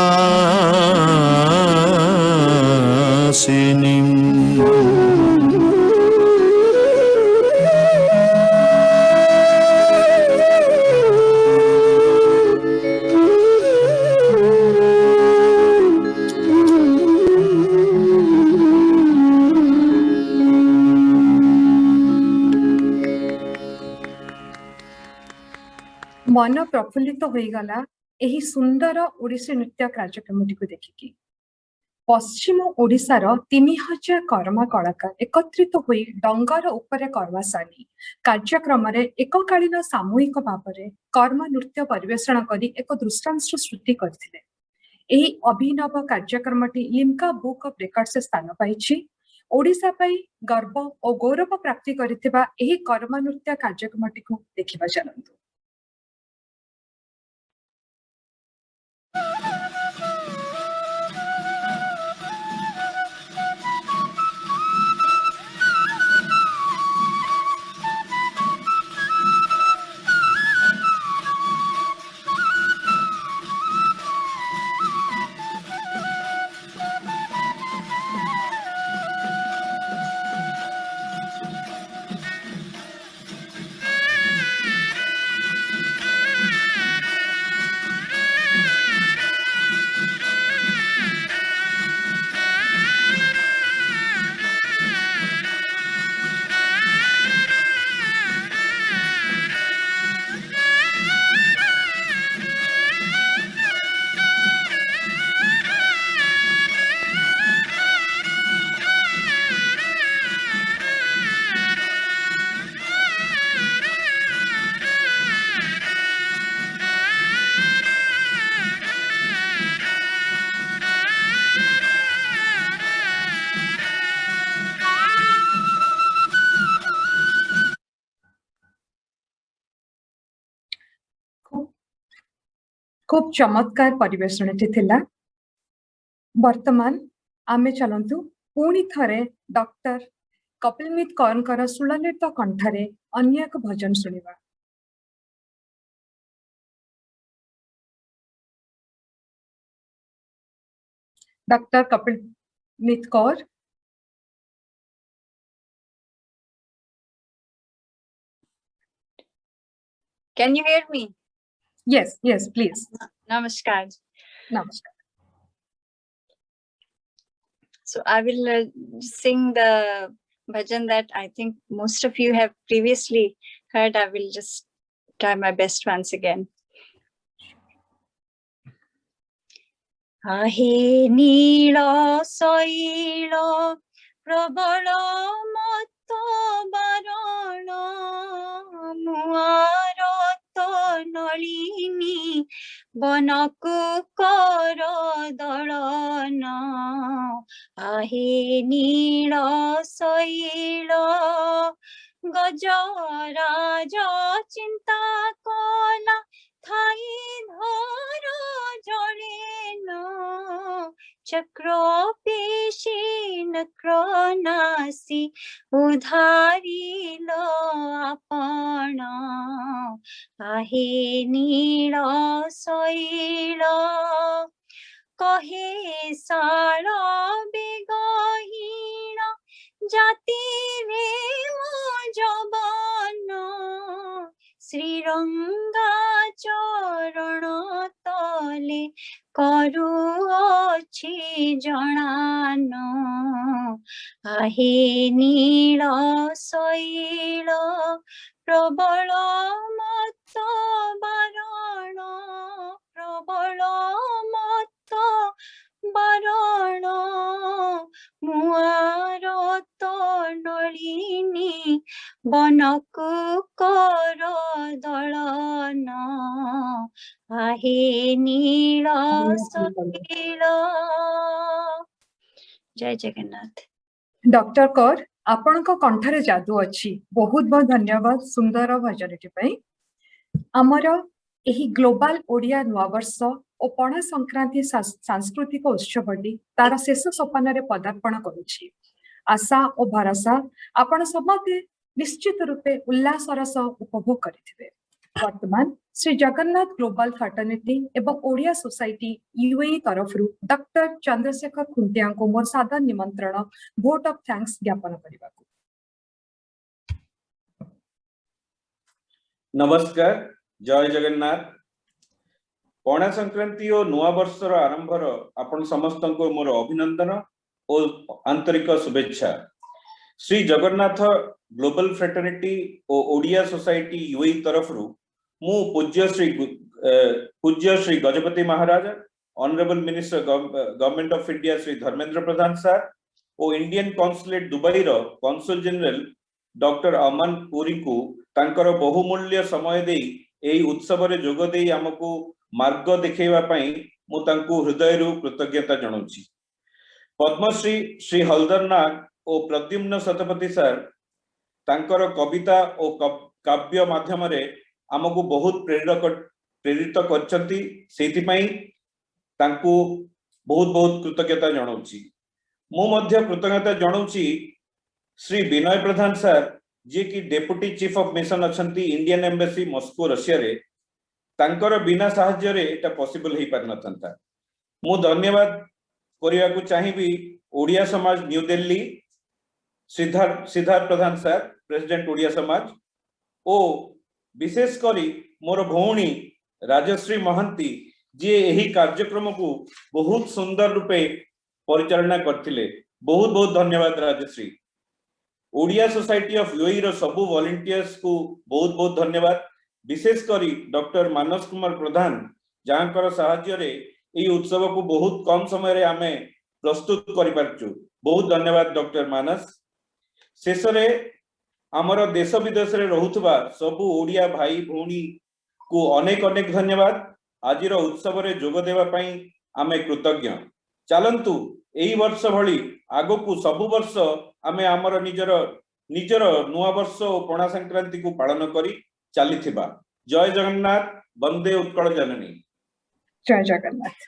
मन प्रफुल्लित होईगला एही सुंदर ओडिसी नृत्य कार्यक्रम को देखिकी। पश्चिम ओडिशार 3000 कर्मा कलाकार एकत्रित होई डंगर उपरे कर्मासानी कार्यक्रम एककालीन सामूहिक भाव में कर्म नृत्य परिवेषण करी एक दृष्टांश सृष्टि करथिले। एही अभिनव कार्यक्रमटी लिम्का बुक ऑफ रिकॉर्ड से स्थान पाइछि। ओडिशा पाई गर्व और गौरव प्राप्ति करिथिबा एही कर्म नृत्य कार्यक्रमटी को देखिबा चलंतु। खूब चमत्कार परिवेशनटी थिला। वर्तमान आमे चलंतु पुणी थरे डॉक्टर कपिलमित कौरकर सुललित कंठरे अन्य एक भजन सुनिबा। Doctor Kapilmit Kaur. Can you hear me? Yes, yes, please. Namaskar. Namaskar. So I will sing the bhajan that I think most of you have previously heard. I will just try my best once again. Ahe nila soilo prabala mato barana muaro to nalini banaku kara dalana. Ahe nila soilo gajaraja chinta kala thai dhara jalena chakra peshi nakranasi udhari lo apana. Ahe nila soila kahe sala begahina jati re mo jabana Sri Ranga charana tale karu achi janana. Ahe nila soila prabala mato barana prabala mato barana muaro to nalini banaku kara dalana. Ahe nila soila. Jai Jagannath. Doctor Kaur आपण को कंठरे जादू अच्छी। बहुत बहुत धन्यवाद सुंदर भजनटी पई। आमर एही ग्लोबल ओडिया नुआ वर्ष और पणा संक्रांति सांस्कृतिक उत्सवटी तार शेष सोपान रे पदार्पण करुछि। आशा और भरोसा आपण समते निश्चित रूपे उल्लासर सह उपभोग करिथिबे। वर्तमान श्री जगन्नाथ ग्लोबल फर्टर्निटी एवं ओडिया सोसाइटी यूएई तरफ डॉक्टर चंद्रशेखर खुंटिया को मोर सादर निमंत्रण वोट ऑफ थैंक्स ज्ञापन करने। नमस्कार, जय जगन्नाथ। पणा संक्रांति और नुआ वर्षर आरंभर आपण समस्त को मोर अभिनंदन और आंतरिक शुभेच्छा। श्री जगन्नाथ ग्लोबल फ्रेटर्निटी और ओडिया सोसाइटी यूएई तरफ मु पूज्य Shri Gajapati Maharaj, honourable minister government of India Shri Dharmendra Pradhan sir और इंडियन कॉन्सुलेट दुबई रो consul general doctor Aman Puri को तांकर बहुमूल्य समय दे एई उत्सव रे जोग देई हमकु मार्ग देखैबा पई मु तांकु हृदय रु कृतज्ञता जणाउछि। पद्मश्री श्री हलधर नाग और प्रद्युम्न शतपथी सर तांकर कविता और काव्य माध्यम रे हमकु बहुत प्रेरित करछंती। सेति पई तांकु बहुत बहुत कृतज्ञता जणाउछि। मु मध्य कृतज्ञता जणाउछि श्री विनय प्रधान सर जे कि डेप्यूटी चीफ ऑफ मिशन अछंती इंडियन एम्बेसी मॉस्को रशिया रे। तांकर बिना सहाय्य रे एटा पॉसिबल हे पार नथंता। मु धन्यवाद करिया को चाहिबी ओडिया समाज न्यू दिल्ली सिद्धार्थ प्रधान सर प्रेसिडेंट ओडिया समाज ओ विशेष करी मोर भौणी राजश्री महांती जे एही कार्यक्रम को बहुत सुंदर रूपे परिचालना करथिले। बहुत बहुत धन्यवाद Rajashree. Odia society of UAE रो सबु वॉलंटियर्स को बहुत बहुत धन्यवाद। विशेष करी डॉक्टर मानस कुमार प्रधान जहाँकर सहाय्य रे एही उत्सव को बहुत कम समय रे आमे प्रस्तुत करि पारछु। बहुत धन्यवाद डॉक्टर मानस। शेष रे आमर देश विदेश रे रहुथबा सबु ओडिया भाई भौणी को अनेक अनेक धन्यवाद। आजिर उत्सव रे जोग देवा पई आमे कृतज्ञ। चलंतु एही वर्ष भली आगो को सबु वर्ष आमे आमर निजर नुआ वर्ष और पणा संक्रांति को पालन करी चलीथिबा। जय जगन्नाथ, वंदे उत्कल जननी। जय जगन्नाथ।